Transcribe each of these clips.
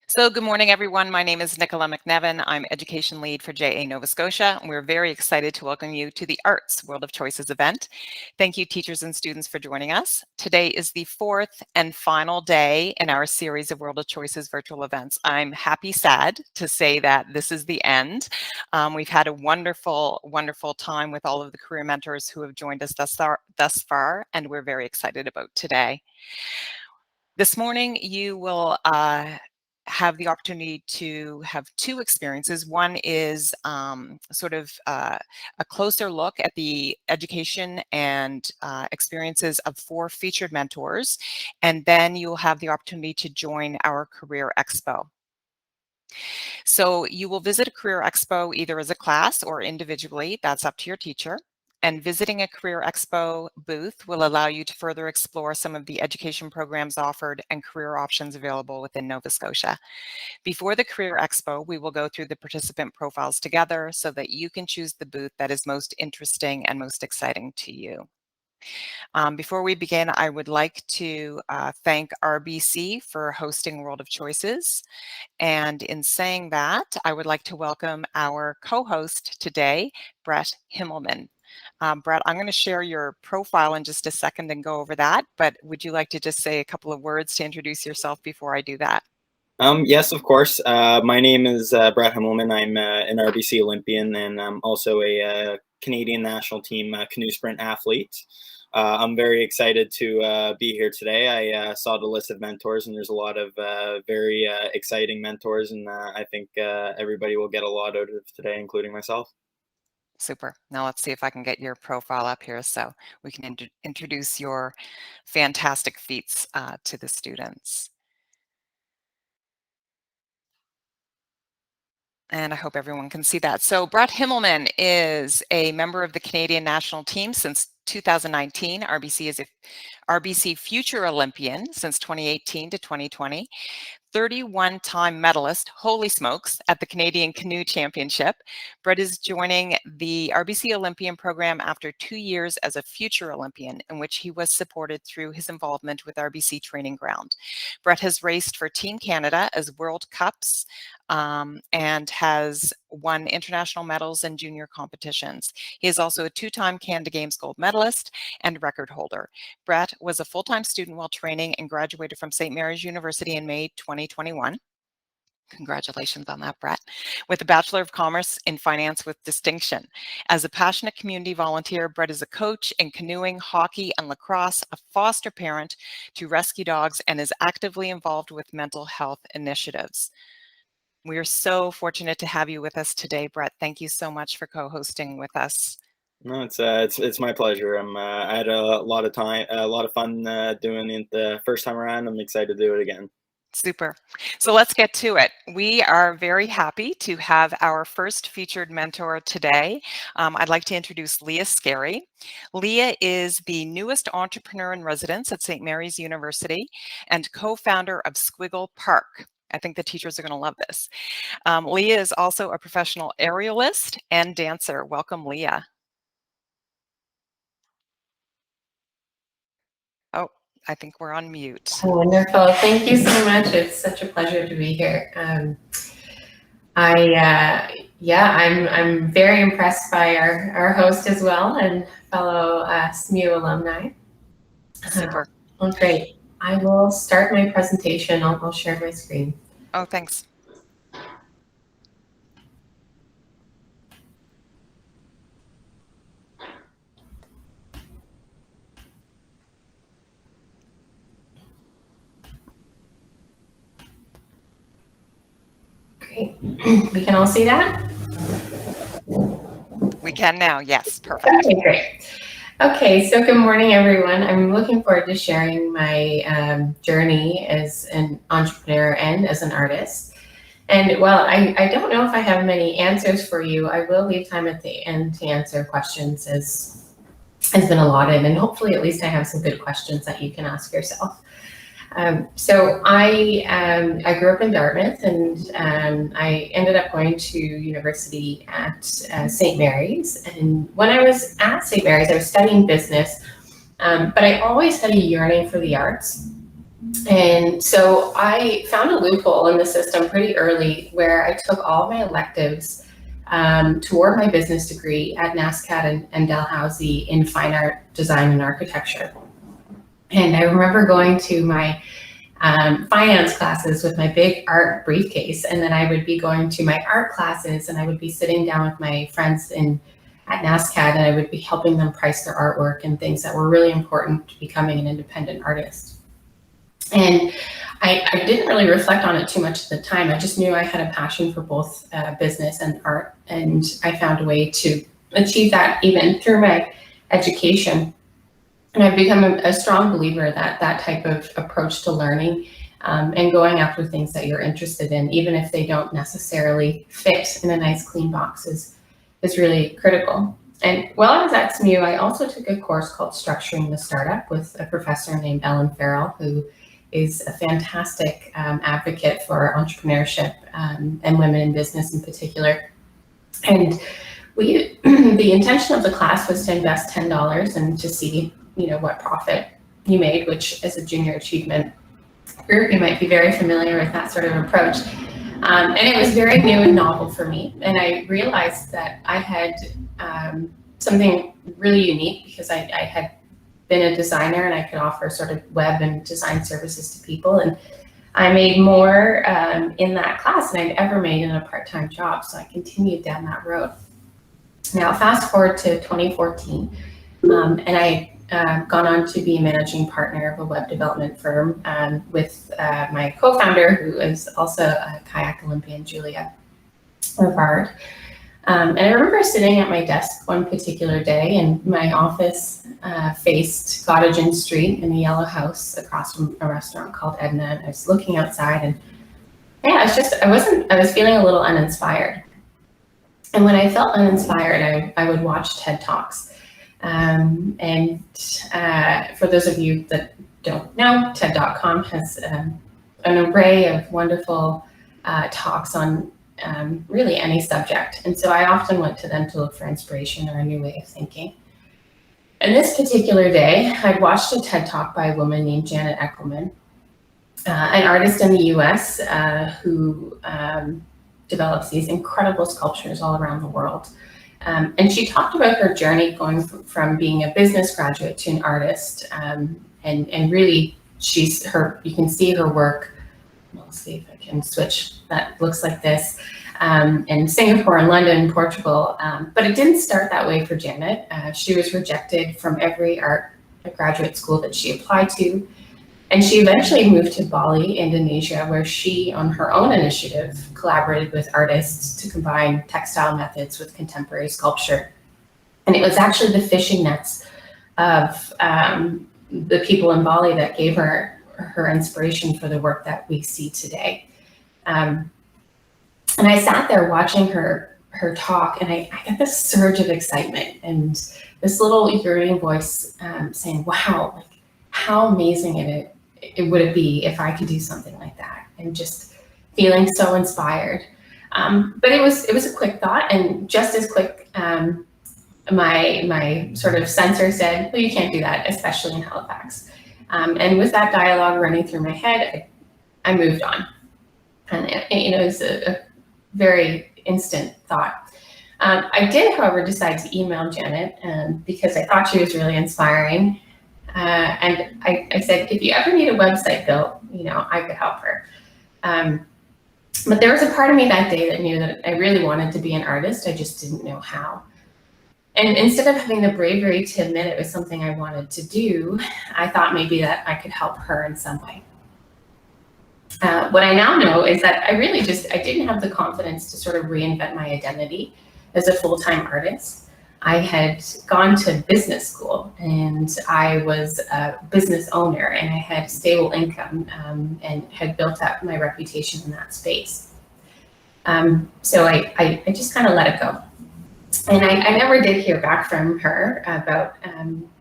So good morning, everyone. My name is Nicola McNevin. I'm Education Lead for JA Nova Scotia, and we're very excited to welcome you to the Arts World of Choices event. Thank you, teachers and students, for joining us. Today is the fourth and final day in our series of World of Choices virtual events. I'm sad to say that this is the end. We've had a wonderful, wonderful time with all of the career mentors who have joined us thus far, and we're very excited about today. This morning, you will have the opportunity to have two experiences. One is a closer look at the education and experiences of 4 featured mentors, and then you'll have the opportunity to join our Career Expo. So you will visit a Career Expo either as a class or individually. That's up to your teacher. And visiting a Career Expo booth will allow you to further explore some of the education programs offered and career options available within Nova Scotia. Before the Career Expo, we will go through the participant profiles together so that you can choose the booth that is most interesting and most exciting to you. Before we begin, I would like to thank RBC for hosting World of Choices. And in saying that, I would like to welcome our co-host today, Brett Himmelman. Brett, I'm going to share your profile in just a second and go over that, but would you like to just say a couple of words to introduce yourself before I do that? Yes, of course. My name is Brett Himmelman. I'm an RBC Olympian, and I'm also a Canadian national team canoe sprint athlete. I'm very excited to be here today. I saw the list of mentors, and there's a lot of very exciting mentors, and I think everybody will get a lot out of today, including myself. Super. Now let's see if I can get your profile up here so we can introduce your fantastic feats to the students. And I hope everyone can see that. So Brett Himmelman is a member of the Canadian national team since 2019. RBC is a RBC Future Olympian since 2018 to 2020. 31-time medalist, holy smokes, at the Canadian Canoe Championship. Brett is joining the RBC Olympian program after 2 years as a future Olympian, in which he was supported through his involvement with RBC Training Ground. Brett has raced for Team Canada as World Cups and has won international medals in junior competitions. He is also a 2-time Canada Games gold medalist and record holder. Brett was a full-time student while training and graduated from St. Mary's University in May 2021. Congratulations on that, Brett. With a Bachelor of Commerce in Finance with distinction. As a passionate community volunteer, Brett is a coach in canoeing, hockey, and lacrosse, a foster parent to rescue dogs, and is actively involved with mental health initiatives. We are so fortunate to have you with us today, Brett. Thank you so much for co-hosting with us. No, it's my pleasure. I had a lot of fun doing it the first time around. I'm excited to do it again. Super. So let's get to it. We are very happy to have our first featured mentor today. I'd like to introduce Leah Scarry. Leah is the newest entrepreneur in residence at St. Mary's University and co-founder of Squiggle Park. I think the teachers are going to love this. Leah is also a professional aerialist and dancer. Welcome, Leah. Oh, I think we're on mute. Wonderful. Thank you so much. It's such a pleasure to be here. I'm very impressed by our host as well and fellow SMU alumni. Super. Well, great. I will start my presentation. I'll share my screen. Oh, thanks. Great. We can all see that? We can now. Yes, perfect. Okay, great. Okay, so good morning, everyone. I'm looking forward to sharing my journey as an entrepreneur and as an artist. And while I don't know if I have many answers for you, I will leave time at the end to answer questions as has been allotted, and hopefully at least I have some good questions that you can ask yourself. So I grew up in Dartmouth, and I ended up going to university at St. Mary's. And when I was at St. Mary's, I was studying business, but I always had a yearning for the arts. And so I found a loophole in the system pretty early where I took all my electives toward my business degree at NASCAD and Dalhousie in fine art, design, and architecture. And I remember going to my finance classes with my big art briefcase, and then I would be going to my art classes, and I would be sitting down with my friends at NASCAD, and I would be helping them price their artwork and things that were really important to becoming an independent artist. And I didn't really reflect on it too much at the time. I just knew I had a passion for both business and art, and I found a way to achieve that even through my education. And I've become a strong believer that that type of approach to learning and going after things that you're interested in, even if they don't necessarily fit in a nice clean box, is really critical. And while I was at SMU, I also took a course called Structuring the Startup with a professor named Ellen Farrell, who is a fantastic advocate for entrepreneurship and women in business in particular. And the intention of the class was to invest $10 and to see what profit you made, which as a junior achievement group, you might be very familiar with that sort of approach. And it was very new and novel for me. And I realized that I had something really unique because I had been a designer and I could offer sort of web and design services to people. And I made more in that class than I'd ever made in a part-time job. So I continued down that road. Now, fast forward to 2014, and I gone on to be a managing partner of a web development firm with my co-founder, who is also a kayak Olympian, Julia Rivard. And I remember sitting at my desk one particular day, and my office faced Gottingen Street in a yellow house across from a restaurant called Edna. And I was looking outside, and yeah, I was feeling a little uninspired. And when I felt uninspired, I would watch TED Talks. And for those of you that don't know, TED.com has an array of wonderful talks on really any subject. And so I often went to them to look for inspiration or a new way of thinking. And this particular day, I'd watched a TED Talk by a woman named Janet Eckelman, an artist in the US who develops these incredible sculptures all around the world. And she talked about her journey going from being a business graduate to an artist. And really, you can see her work. We'll see if I can switch. That looks like this. In Singapore and London, Portugal. But it didn't start that way for Janet. She was rejected from every art graduate school that she applied to. And she eventually moved to Bali, Indonesia, where she, on her own initiative, collaborated with artists to combine textile methods with contemporary sculpture. And it was actually the fishing nets of the people in Bali that gave her inspiration for the work that we see today. And I sat there watching her talk, and I got this surge of excitement and this little yearning voice saying, wow, like how amazing it would be if I could do something like that, and just feeling so inspired. But it was a quick thought, and just as quick, my sort of sensor said, well, you can't do that, especially in Halifax. And with that dialogue running through my head, I moved on. And it was a very instant thought. I did, however, decide to email Janet because I thought she was really inspiring. And I said, if you ever need a website built, I could help her. But there was a part of me that day that knew that I really wanted to be an artist. I just didn't know how. And instead of having the bravery to admit it was something I wanted to do, I thought maybe that I could help her in some way. What I now know is that I didn't have the confidence to sort of reinvent my identity as a full-time artist. I had gone to business school, and I was a business owner, and I had stable income and had built up my reputation in that space. So I just kind of let it go. And I never did hear back from her about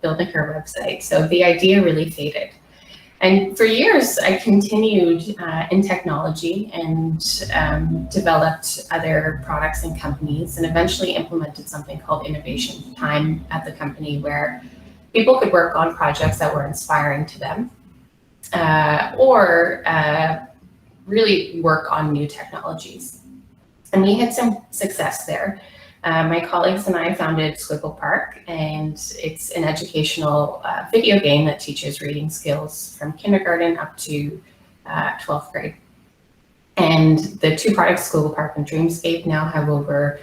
building her website. So the idea really faded. And for years, I continued in technology and developed other products and companies, and eventually implemented something called Innovation Time at the company, where people could work on projects that were inspiring to them. or really work on new technologies. And we had some success there. My colleagues and I founded Squiggle Park, and it's an educational video game that teaches reading skills from kindergarten up to 12th grade. And the two products, Squiggle Park and Dreamscape, now have over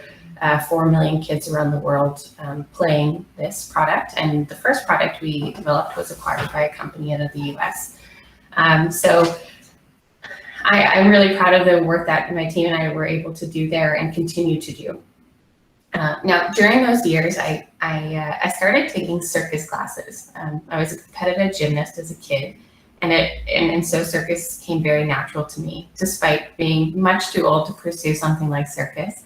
4 million kids around the world playing this product. And the first product we developed was acquired by a company out of the US. So I'm really proud of the work that my team and I were able to do there and continue to do. Now, during those years, I started taking circus classes. I was a competitive gymnast as a kid, and so circus came very natural to me, despite being much too old to pursue something like circus.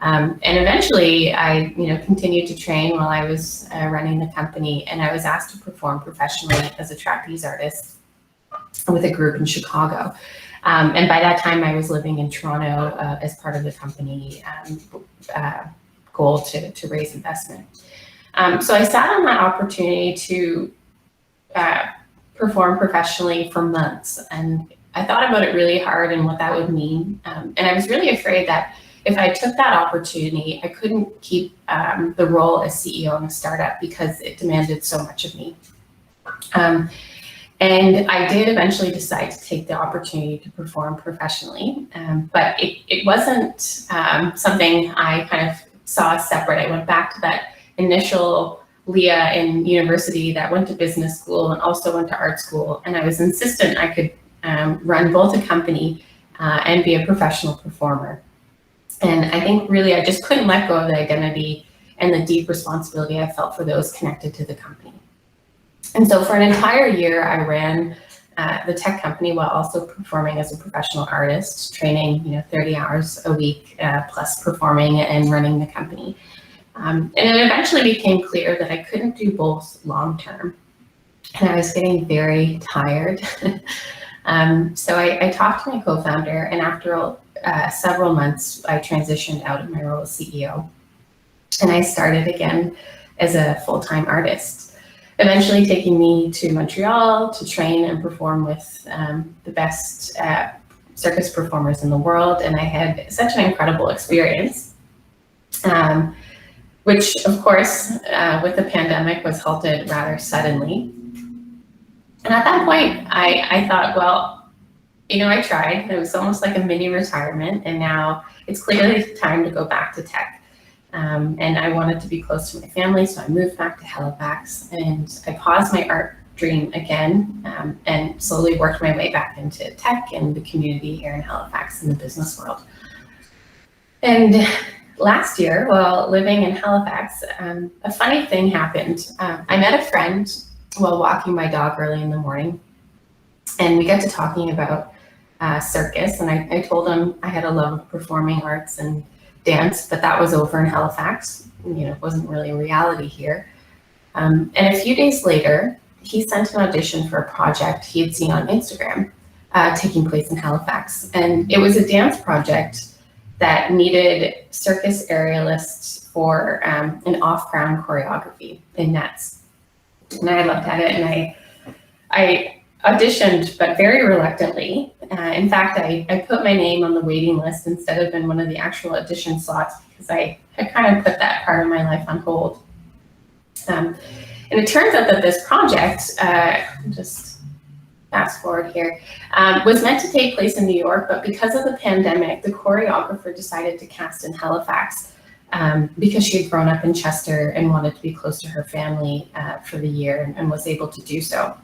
And eventually, I continued to train while I was running the company, and I was asked to perform professionally as a trapeze artist with a group in Chicago. And by that time, I was living in Toronto as part of the company goal to raise investment. So I sat on that opportunity to perform professionally for months, and I thought about it really hard and what that would mean. And I was really afraid that if I took that opportunity, I couldn't keep the role as CEO in a startup because it demanded so much of me. And I did eventually decide to take the opportunity to perform professionally, but it wasn't something I kind of saw as separate. I went back to that initial Leah in university that went to business school and also went to art school, and I was insistent I could run both a company and be a professional performer. And I think really I just couldn't let go of the identity and the deep responsibility I felt for those connected to the company. And so for an entire year, I ran the tech company while also performing as a professional artist, training 30 hours a week, plus performing and running the company. And it eventually became clear that I couldn't do both long term. And I was getting very tired. So I talked to my co-founder, and after several months, I transitioned out of my role as CEO. And I started again as a full-time artist, eventually taking me to Montreal to train and perform with the best circus performers in the world. And I had such an incredible experience, which of course, with the pandemic, was halted rather suddenly. And at that point, I thought, well, I tried. It was almost like a mini retirement, and now it's clearly time to go back to tech. And I wanted to be close to my family, so I moved back to Halifax, and I paused my art dream again, and slowly worked my way back into tech and the community here in Halifax in the business world. And last year, while living in Halifax, a funny thing happened. I met a friend while walking my dog early in the morning, and we got to talking about circus, and I told him I had a love of performing arts and dance, but that was over in Halifax. It wasn't really a reality here. And a few days later, he sent an audition for a project he had seen on Instagram taking place in Halifax. And it was a dance project that needed circus aerialists for an off-ground choreography in nets. And I looked at it and I auditioned, but very reluctantly. In fact, I put my name on the waiting list instead of in one of the actual audition slots because I had kind of put that part of my life on hold. And it turns out that this project, just fast forward here, was meant to take place in New York, but because of the pandemic, the choreographer decided to cast in Halifax because she had grown up in Chester and wanted to be close to her family for the year and was able to do so.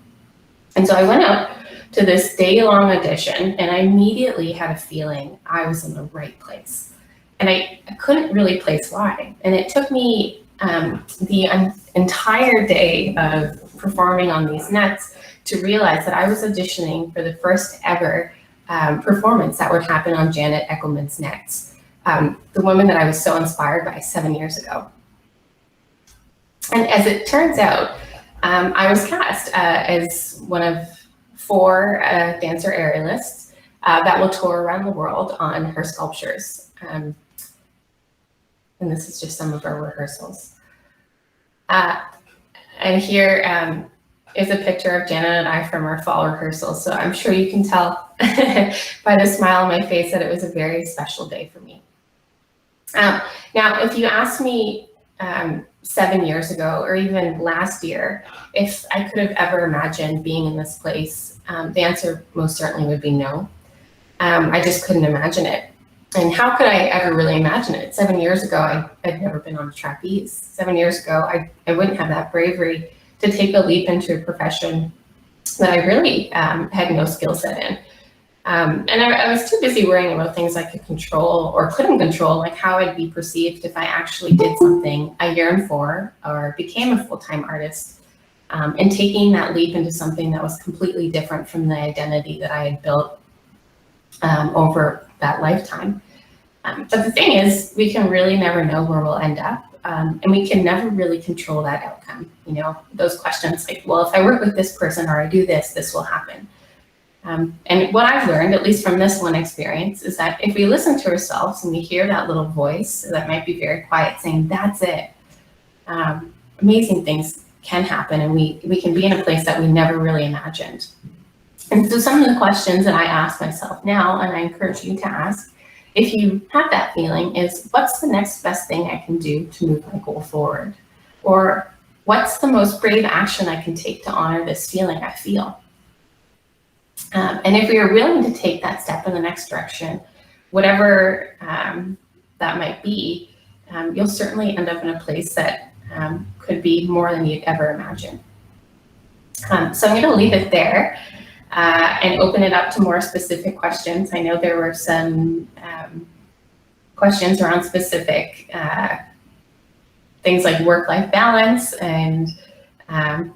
And so I went out to this day-long audition, and I immediately had a feeling I was in the right place. And I couldn't really place why. And it took me the entire day of performing on these nets to realize that I was auditioning for the first ever performance that would happen on Janet Eckelman's nets, the woman that I was so inspired by 7 years ago. And as it turns out, I was cast as one of 4 dancer aerialists that will tour around the world on her sculptures. And this is just some of our rehearsals. And here is a picture of Janet and I from our fall rehearsal. So I'm sure you can tell by the smile on my face that it was a very special day for me. Now, if you asked me 7 years ago or even last year if I could have ever imagined being in this place, the answer most certainly would be no. I just couldn't imagine it. And how could I ever really imagine it? 7 years ago, I'd never been on a trapeze. 7 years ago, I wouldn't have that bravery to take a leap into a profession that I really had no skill set in. And I was too busy worrying about things I could control or couldn't control, like how I'd be perceived if I actually did something I yearned for or became a full-time artist, and taking that leap into something that was completely different from the identity that I had built over that lifetime. But the thing is, we can really never know where we'll end up. And we can never really control that outcome. You know, those questions like, well, if I work with this person or I do this, this will happen. And what I've learned, at least from this one experience, is that if we listen to ourselves and we hear that little voice that might be very quiet saying, that's it, amazing things can happen, and we can be in a place that we never really imagined. And so some of the questions that I ask myself now, and I encourage you to ask, if you have that feeling, is what's the next best thing I can do to move my goal forward? Or what's the most brave action I can take to honor this feeling I feel? And if we are willing to take that step in the next direction, whatever that might be, you'll certainly end up in a place that could be more than you'd ever imagine. So I'm going to leave it there and open it up to more specific questions. I know there were some questions around specific things like work-life balance and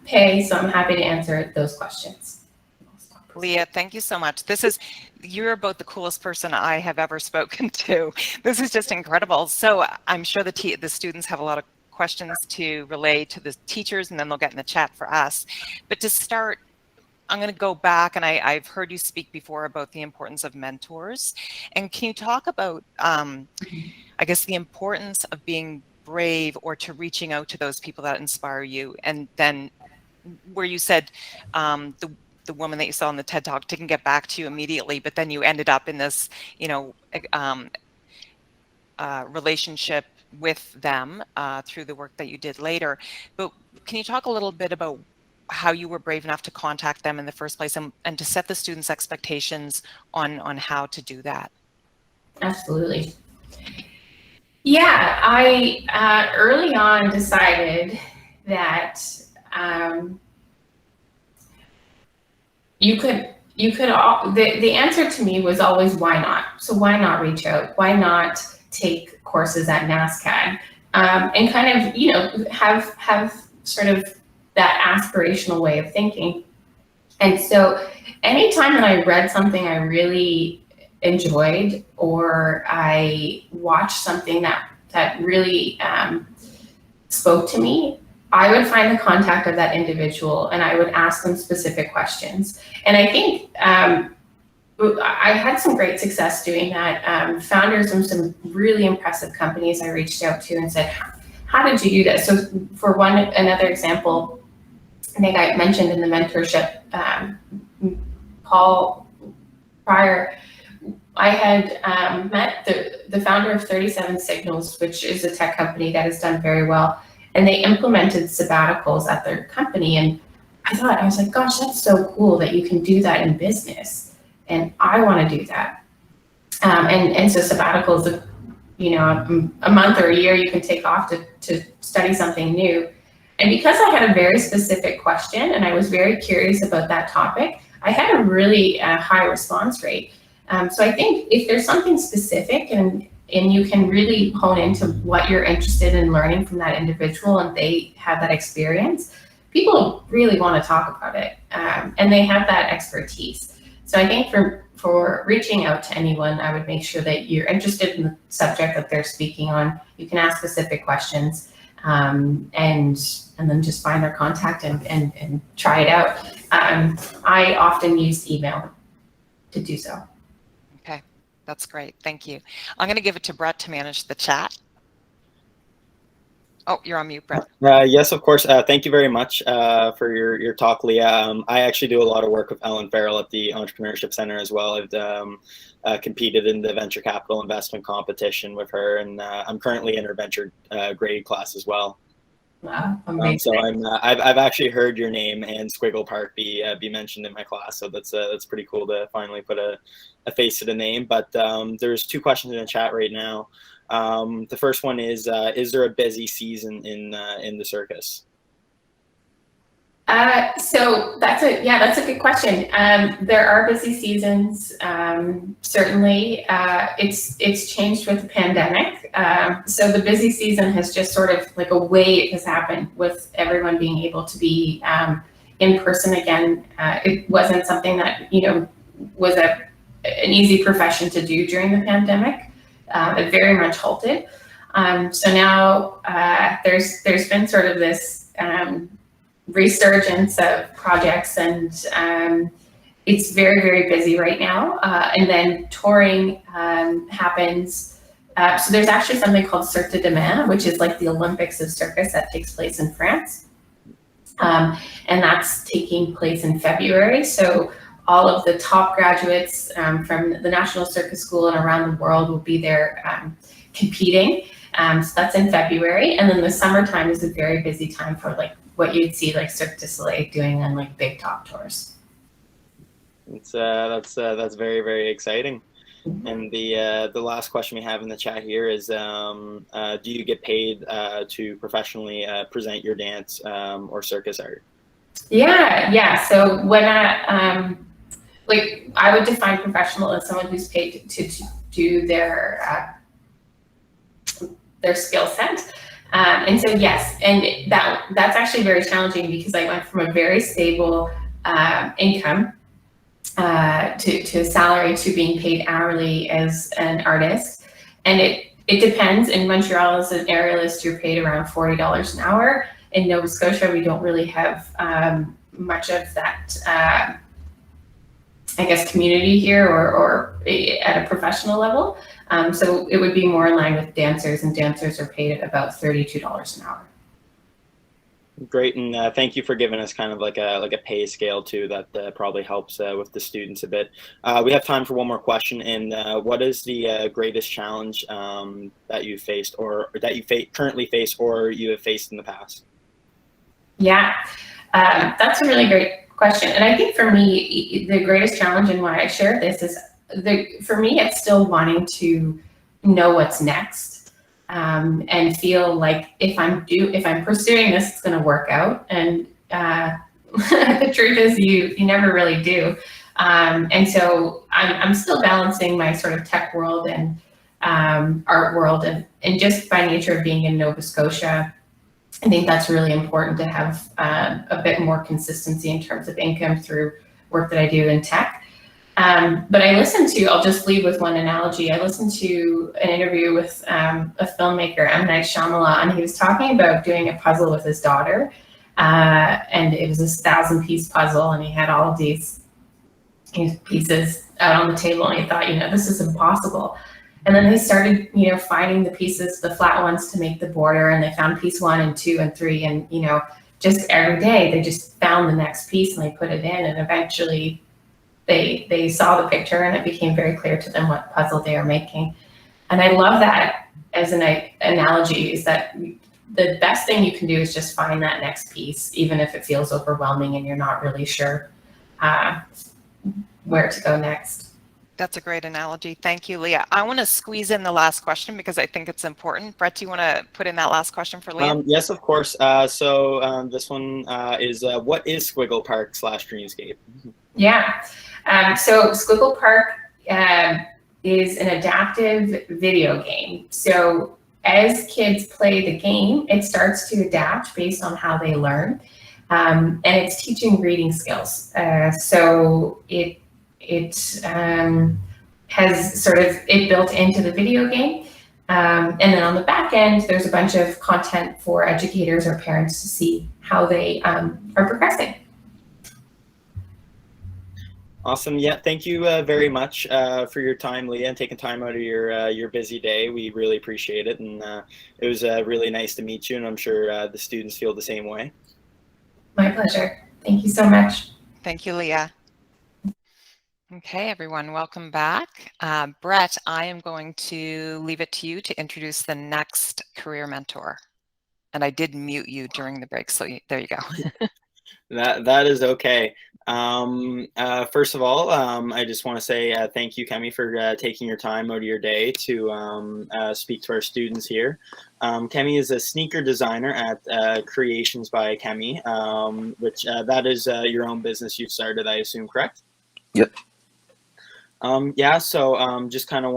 pay, so I'm happy to answer those questions. Leah, thank you so much. You're about the coolest person I have ever spoken to. This is just incredible. So I'm sure the students have a lot of questions to relay to the teachers, and then they'll get in the chat for us. But to start, I'm going to go back, and I've heard you speak before about the importance of mentors. And can you talk about, I guess, the importance of being brave or to reaching out to those people that inspire you? And then where you said the woman that you saw in the TED Talk didn't get back to you immediately, but then you ended up in this, relationship with them through the work that you did later. But can you talk a little bit about how you were brave enough to contact them in the first place and to set the students' expectations on how to do that? Absolutely. Yeah, I early on decided that the answer to me was always why not? So why not reach out? Why not take courses at NASCAD and kind of, have sort of that aspirational way of thinking. And so anytime that I read something I really enjoyed, or I watched something that really spoke to me, I would find the contact of that individual and I would ask them specific questions. And I think I had some great success doing that. Founders of some really impressive companies I reached out to and said, how did you do this? So for another example, I think I mentioned in the mentorship call prior, I had met the founder of 37 Signals, which is a tech company that has done very well. And they implemented sabbaticals at their company. And I was like, gosh, that's so cool that you can do that in business. And I want to do that. And so sabbaticals, a month or a year you can take off to study something new. And because I had a very specific question and I was very curious about that topic, I had a really high response rate. So I think if there's something specific and you can really hone into what you're interested in learning from that individual and they have that experience, people really want to talk about it, and they have that expertise. So I think for reaching out to anyone, I would make sure that you're interested in the subject that they're speaking on. You can ask specific questions, and then just find their contact and try it out. I often use email to do so. Okay, that's great. Thank you. I'm going to give it to Brett to manage the chat. Oh, you're on mute, Brett. Yes, of course. Thank you very much for your talk, Leah. I actually do a lot of work with Ellen Farrell at the Entrepreneurship Center as well. I've competed in the venture capital investment competition with her, and I'm currently in her venture grade class as well. Wow, amazing. So I've actually heard your name and Squiggle Park be mentioned in my class. So that's pretty cool to finally put a face to the name. But there's two questions in the chat right now. The first one is there a busy season in the circus? So that's a good question. There are busy seasons. Certainly, it's changed with the pandemic. So the busy season has just sort of like a wave has happened with everyone being able to be in person again. It wasn't something that was an easy profession to do during the pandemic. It very much halted. So now there's been sort of this resurgence of projects, and it's very, very busy right now. And then touring happens. So there's actually something called Cirque de Demain, which is like the Olympics of circus that takes place in France. And that's taking place in February. So all of the top graduates from the National Circus School and around the world will be there competing. So that's in February. And then the summertime is a very busy time for like what you'd see like Cirque du Soleil doing on like big top tours. It's that's very, very exciting. Mm-hmm. And the last question we have in the chat here is, do you get paid to professionally present your dance or circus art? Yeah. So when I would define professional as someone who's paid to do their skill set. And so yes, and that's actually very challenging because I went from a very stable income to salary to being paid hourly as an artist. And it depends. In Montreal, as an aerialist, you're paid around $40 an hour. In Nova Scotia, we don't really have much of that, I guess, community here or at a professional level. So it would be more in line with dancers, and dancers are paid at about $32 an hour. Great, and thank you for giving us kind of like a pay scale too. That probably helps with the students a bit. We have time for one more question. And what is the greatest challenge that you faced, or that you currently face, or you have faced in the past? Yeah, that's a really great question. And I think for me, the greatest challenge and why I share this is for me, it's still wanting to know what's next, and feel like if I'm pursuing this, it's going to work out. And the truth is, you never really do. And so I'm still balancing my sort of tech world and art world, and just by nature of being in Nova Scotia, I think that's really important to have a bit more consistency in terms of income through work that I do in tech. But I'll just leave with one analogy. I listened to an interview with a filmmaker, M. Night Shyamalan, and he was talking about doing a puzzle with his daughter. And it was this 1,000-piece puzzle, and he had all of these pieces out on the table, and he thought, this is impossible. And then they started, finding the pieces, the flat ones, to make the border, and they found piece 1 and 2 and 3, and just every day they just found the next piece and they put it in, and eventually they saw the picture and it became very clear to them what puzzle they are making. And I love that as an analogy, is that the best thing you can do is just find that next piece, even if it feels overwhelming and you're not really sure where to go next. That's a great analogy. Thank you, Leah. I want to squeeze in the last question because I think it's important. Brett, do you want to put in that last question for Leah? Yes, of course. So this one is, what is Squiggle Park / Dreamscape? Yeah. So Squiggle Park is an adaptive video game. So as kids play the game, it starts to adapt based on how they learn. And it's teaching reading skills. So it has sort of it built into the video game. And then on the back end, there's a bunch of content for educators or parents to see how they are progressing. Awesome. Yeah, thank you very much for your time, Leah, and taking time out of your busy day. We really appreciate it, and it was really nice to meet you, and I'm sure the students feel the same way. My pleasure. Thank you so much. Thank you, Leah. Okay, everyone, welcome back. Brett, I am going to leave it to you to introduce the next career mentor. And I did mute you during the break, so there you go. That is okay. First of all, I just want to say thank you, Kemi, for taking your time out of your day to speak to our students here. Kemi is a sneaker designer at Creations by Kemi, which that is your own business you've started, I assume, correct? Yep. Yeah, so just kind of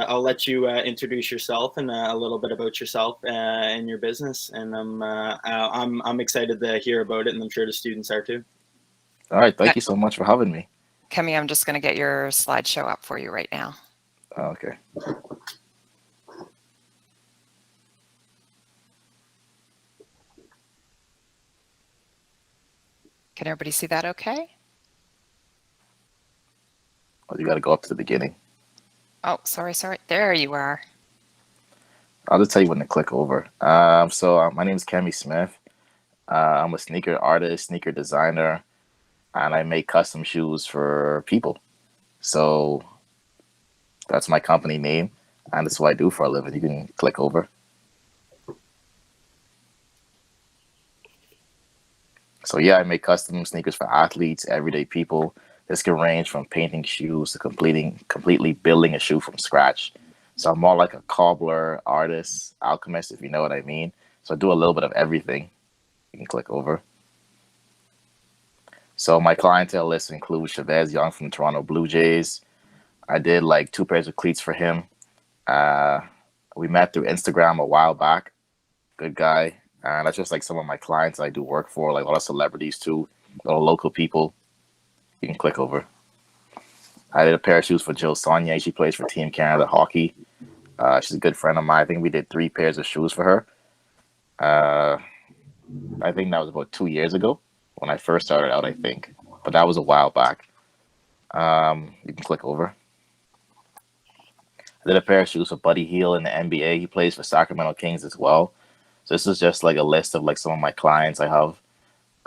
I'll let you introduce yourself and a little bit about yourself and your business, and I'm excited to hear about it, and I'm sure the students are too. All right, thank you so much for having me. Kemi, I'm just going to get your slideshow up for you right now. Okay. Can everybody see that okay? Well, you got to go up to the beginning. Oh, sorry. There you are. I'll just tell you when to click over. So my name is Kemi Smith. I'm a sneaker artist, sneaker designer, and I make custom shoes for people. So that's my company name, and that's what I do for a living. You can click over. So yeah, I make custom sneakers for athletes, everyday people. This can range from painting shoes to completely building a shoe from scratch. So I'm more like a cobbler, artist, alchemist, if you know what I mean. So I do a little bit of everything. You can click over. So my clientele list includes Chavez Young from the Toronto Blue Jays. I did like 2 pairs of cleats for him. We met through Instagram a while back. Good guy. And that's just like some of my clients I do work for, like a lot of celebrities too, a lot of local people. You can click over. I did a pair of shoes for Jill Saunier. She plays for Team Canada Hockey. She's a good friend of mine. I think we did 3 pairs of shoes for her. I think that was about 2 years ago when I first started out, I think. But that was a while back. You can click over. I did a pair of shoes for Buddy Hield in the NBA. He plays for Sacramento Kings as well. So this is just like a list of like some of my clients I have.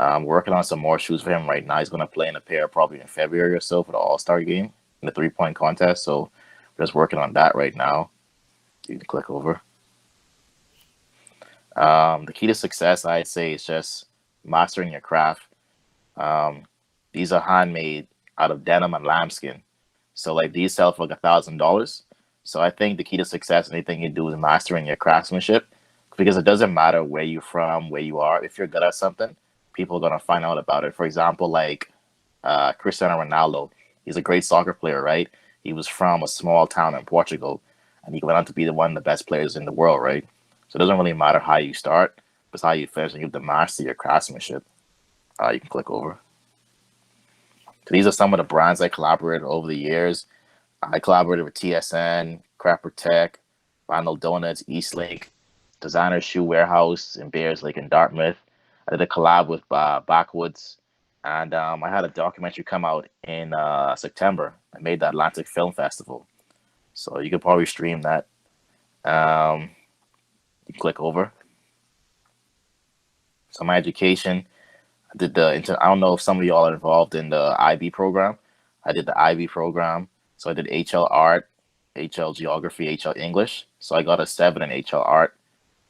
I'm working on some more shoes for him right now. He's going to play in a pair probably in February or so for the All-Star game in the 3-point contest. So we're just working on that right now. You can click over. The key to success, I'd say, is just mastering your craft. These are handmade out of denim and lambskin. So like these sell for like $1,000. So I think the key to success, anything you do, is mastering your craftsmanship, because it doesn't matter where you're from, where you are. If you're good at something, people are going to find out about it. For example, like Cristiano Ronaldo, he's a great soccer player, right? He was from a small town in Portugal, and he went on to be one of the best players in the world, right? So it doesn't really matter how you start, but how you finish, and you have to master your craftsmanship. You can click over. So these are some of the brands I collaborated over the years. I collaborated with TSN, Crapper Tech, Vinyl Donuts, Eastlake, Designer Shoe Warehouse in Bears Lake in Dartmouth. I did a collab with Backwoods, and I had a documentary come out in September. I made the Atlantic Film Festival, so you could probably stream that. You click over. So my education, I did I don't know if some of y'all are involved in the IB program. I did the IB program, so I did HL Art, HL Geography, HL English. So I got a 7 in HL Art.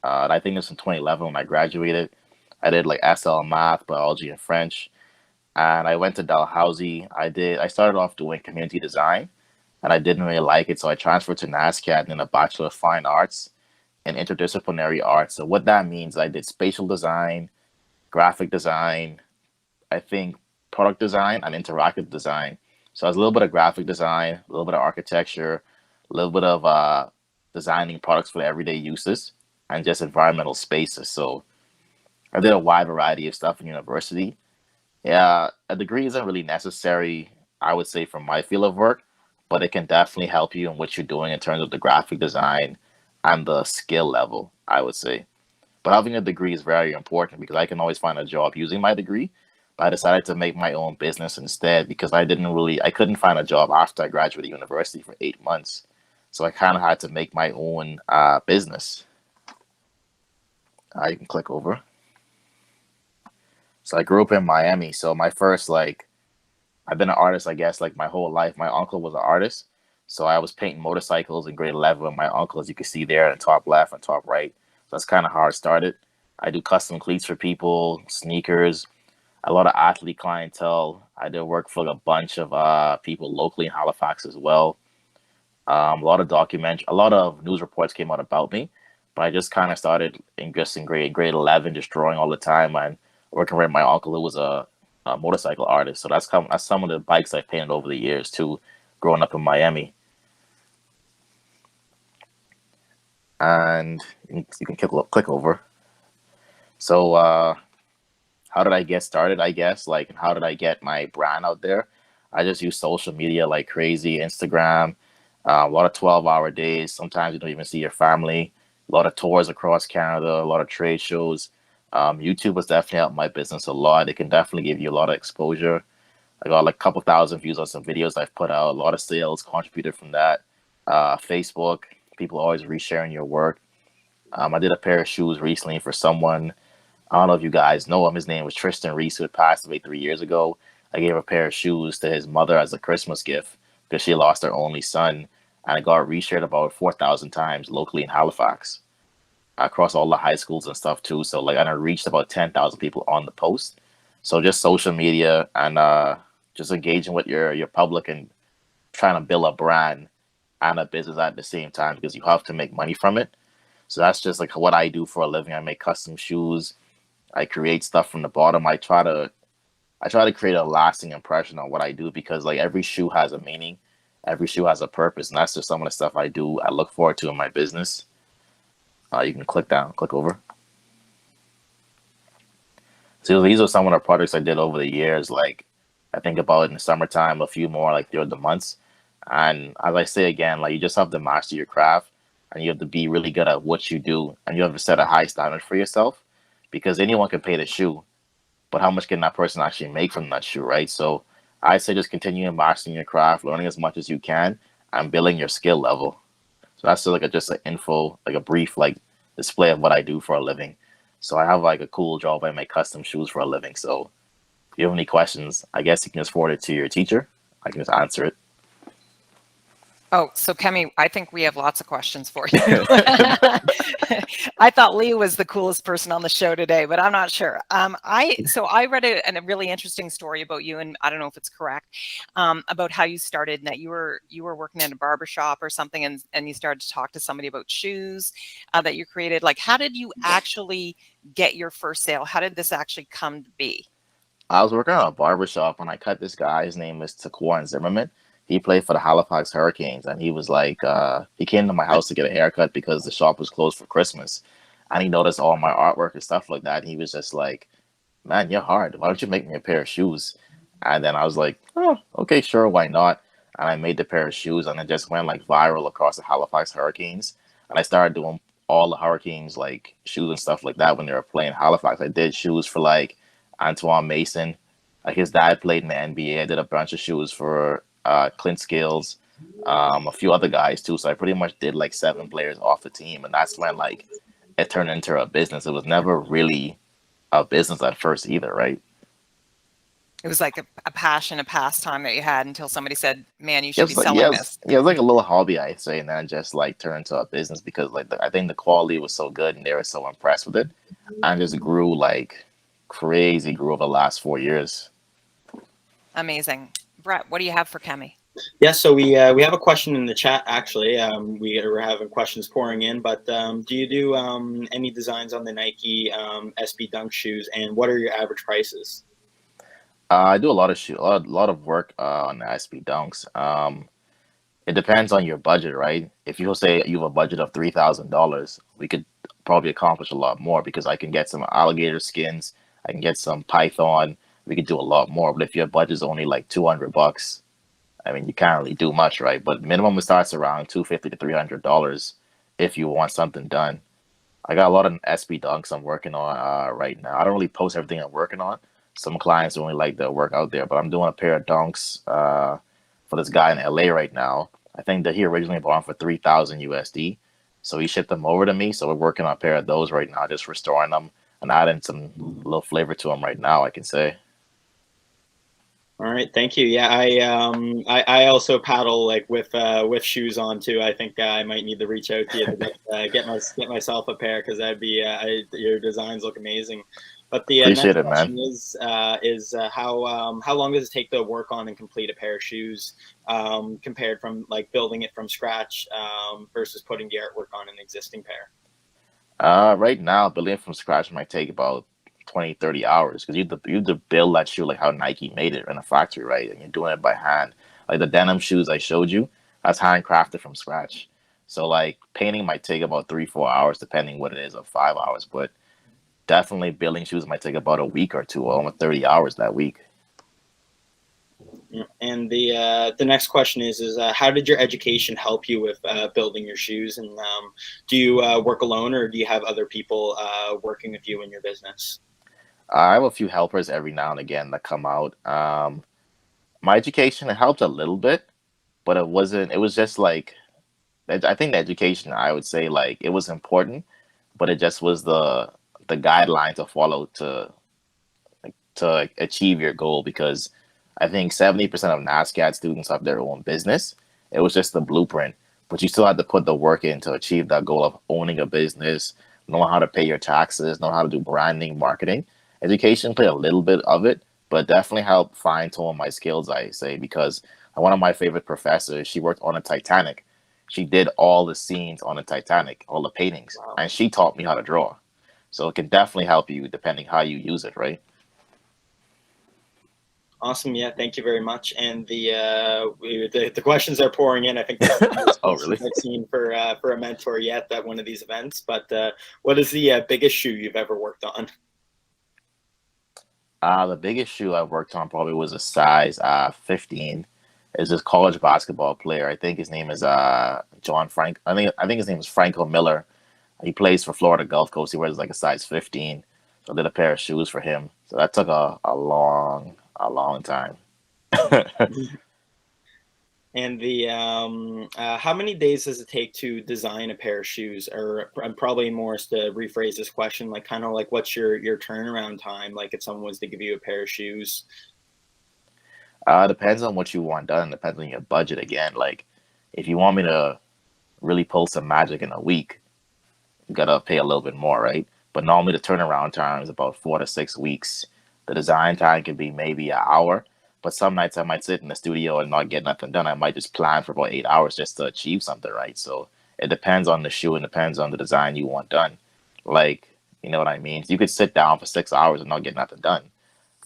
And I think it was in 2011 when I graduated. I did like SL Math, Biology, and French. And I went to Dalhousie. I started off doing community design, and I didn't really like it, so I transferred to NASCAD and then a Bachelor of Fine Arts and Interdisciplinary Arts. So what that means, I did spatial design, graphic design, I think product design, and interactive design. So I was a little bit of graphic design, a little bit of architecture, a little bit of designing products for everyday uses, and just environmental spaces. So I did a wide variety of stuff in university. Yeah, a degree isn't really necessary, I would say, for my field of work, but it can definitely help you in what you're doing in terms of the graphic design and the skill level, I would say. But having a degree is very important because I can always find a job using my degree, I decided to make my own business instead because I couldn't find a job after I graduated university for 8 months. So I kind of had to make my own business. You can click over. So I grew up in Miami. So my first, I've been an artist, I guess, like my whole life. My uncle was an artist. So I was painting motorcycles in grade 11 with my uncle, as you can see there in the top left and top right. So that's kind of how I started. I do custom cleats for people, sneakers, a lot of athlete clientele. I did work for a bunch of people locally in Halifax as well. A lot of news reports came out about me, but I just kind of started in grade 11, just drawing all the time and working with my uncle who was a motorcycle artist. So that's some of the bikes I painted over the years too, growing up in Miami. And you can click over. So how did I get started? I guess how did I get my brand out there? I just use social media like crazy, Instagram, a lot of 12-hour days. Sometimes you don't even see your family. A lot of tours across Canada, a lot of trade shows. YouTube has definitely helped my business a lot. It can definitely give you a lot of exposure. I got like a couple thousand views on some videos I've put out. A lot of sales contributed from that. Facebook, people always resharing your work. I did a pair of shoes recently for someone. I don't know if you guys know him. His name was Tristan Reese, who had passed away 3 years ago. I gave a pair of shoes to his mother as a Christmas gift because she lost her only son. And I got reshared about 4,000 times locally in Halifax, across all the high schools and stuff too. So and I reached about 10,000 people on the post. So just social media and just engaging with your public and trying to build a brand and a business at the same time because you have to make money from it. So that's just like what I do for a living. I make custom shoes. I create stuff from the bottom. I try to create a lasting impression on what I do because like every shoe has a meaning, every shoe has a purpose, and that's just some of the stuff I do. I look forward to in my business. You can click over. So these are some of the projects I did over the years. Like I think about in the summertime, a few more like throughout the months. And as I say again, like you just have to master your craft, and you have to be really good at what you do, and you have to set a high standard for yourself because anyone can paint a shoe, but how much can that person actually make from that shoe, right? So I say just continue mastering your craft, learning as much as you can, and building your skill level. So that's just an info, like a brief display of what I do for a living. So I have like a cool job. I make custom shoes for a living. So if you have any questions, I guess you can just forward it to your teacher. I can just answer it. Oh, so Kemi, I think we have lots of questions for you. I thought Lee was the coolest person on the show today, but I'm not sure. I read a really interesting story about you, and I don't know if it's correct, about how you started and that you were working in a barbershop or something, and you started to talk to somebody about shoes that you created. Like, how did you actually get your first sale? How did this actually come to be? I was working at a barbershop when I cut this guy. His name is Taquan Zimmerman. He played for the Halifax Hurricanes, and he was like, he came to my house to get a haircut because the shop was closed for Christmas. And he noticed all my artwork and stuff like that. And he was just like, man, you're hard. Why don't you make me a pair of shoes? And then I was like, oh, okay, sure, why not? And I made the pair of shoes, and it just went like viral across the Halifax Hurricanes. And I started doing all the Hurricanes like shoes and stuff like that when they were playing Halifax. I did shoes for like Antoine Mason. Like his dad played in the NBA. I did a bunch of shoes for Clint Scales, a few other guys too. So I pretty much did like 7 players off the team, and that's when like it turned into a business. It was never really a business at first either, right? It was like a passion, a pastime that you had until somebody said, "Man, you should be selling this." Yeah, it was like a little hobby, I'd say, and then just like turned into a business because like I think the quality was so good and they were so impressed with it, and just grew like crazy. Grew over the last 4 years. Amazing. Brett, what do you have for Kemi? Yeah, so we have a question in the chat actually. We are having questions pouring in, but do you do any designs on the Nike SB Dunk shoes, and what are your average prices? I do a lot of work on the SB Dunks. It depends on your budget, right? If you say you have a budget of $3,000, we could probably accomplish a lot more because I can get some alligator skins, I can get some python. We could do a lot more. But if your budget is only like $200, I mean, you can't really do much, right? But minimum it starts around $250 to $300 if you want something done. I got a lot of SB Dunks I'm working on right now. I don't really post everything I'm working on, Some clients only like the work out there, but I'm doing a pair of dunks for this guy in LA right now. I think that he originally bought them for 3,000 USD. So he shipped them over to me. So we're working on a pair of those right now, just restoring them and adding some little flavor to them right now, I can say. All right, thank you. Yeah, I also paddle like with shoes on too. I think I might need to reach out to you to get myself a pair, because that'd be your designs look amazing. But the Appreciate next it, man. question is how long does it take to work on and complete a pair of shoes, compared from like building it from scratch, versus putting the artwork on an existing pair? Right now, building it from scratch might take about 20, 30 hours, because you have to build that shoe like how Nike made it in a factory, right? And you're doing it by hand. Like the denim shoes I showed you, that's handcrafted from scratch. So like painting might take about 3, 4 hours, depending what it is, or 5 hours. But definitely building shoes might take about a week or two, or almost 30 hours that week. And the next question is how did your education help you with building your shoes? And do you work alone, or do you have other people working with you in your business? I have a few helpers every now and again that come out. My education, it helped a little bit, but it wasn't. It was just like, I think the education, I would say, like, it was important, but it just was the guideline to follow to achieve your goal, because I think 70% of NASCAD students have their own business. It was just the blueprint, but you still had to put the work in to achieve that goal of owning a business, know how to pay your taxes, know how to do branding, marketing. Education played a little bit of it, but definitely helped fine tune my skills, I say, because one of my favorite professors, she worked on the Titanic. She did all the scenes on the Titanic, all the paintings, Wow. and she taught me how to draw. So it can definitely help you depending how you use it, right? Awesome. Yeah, thank you very much. And the questions are pouring in. I think that's the Oh, really? I've seen for a mentor yet at one of these events. But what is the biggest shoe you've ever worked on? The biggest shoe I worked on probably was a size 15. Is this college basketball player? I think his name is John Frank. I think his name is Franco Miller. He plays for Florida Gulf Coast. He wears like a size 15. So I did a pair of shoes for him. So that took a long time. And how many days does it take to design a pair of shoes? Or I'm probably more to rephrase this question, like kind of like what's your turnaround time? Like if someone was to give you a pair of shoes. Depends on what you want done. Depends on your budget again. Like if you want me to really pull some magic in a week, you gotta pay a little bit more, right? But normally the turnaround time is about 4 to 6 weeks. The design time can be maybe an hour, but some nights I might sit in the studio and not get nothing done. I might just plan for about 8 hours just to achieve something, right? So it depends on the shoe and depends on the design you want done. Like, you know what I mean? You could sit down for 6 hours and not get nothing done.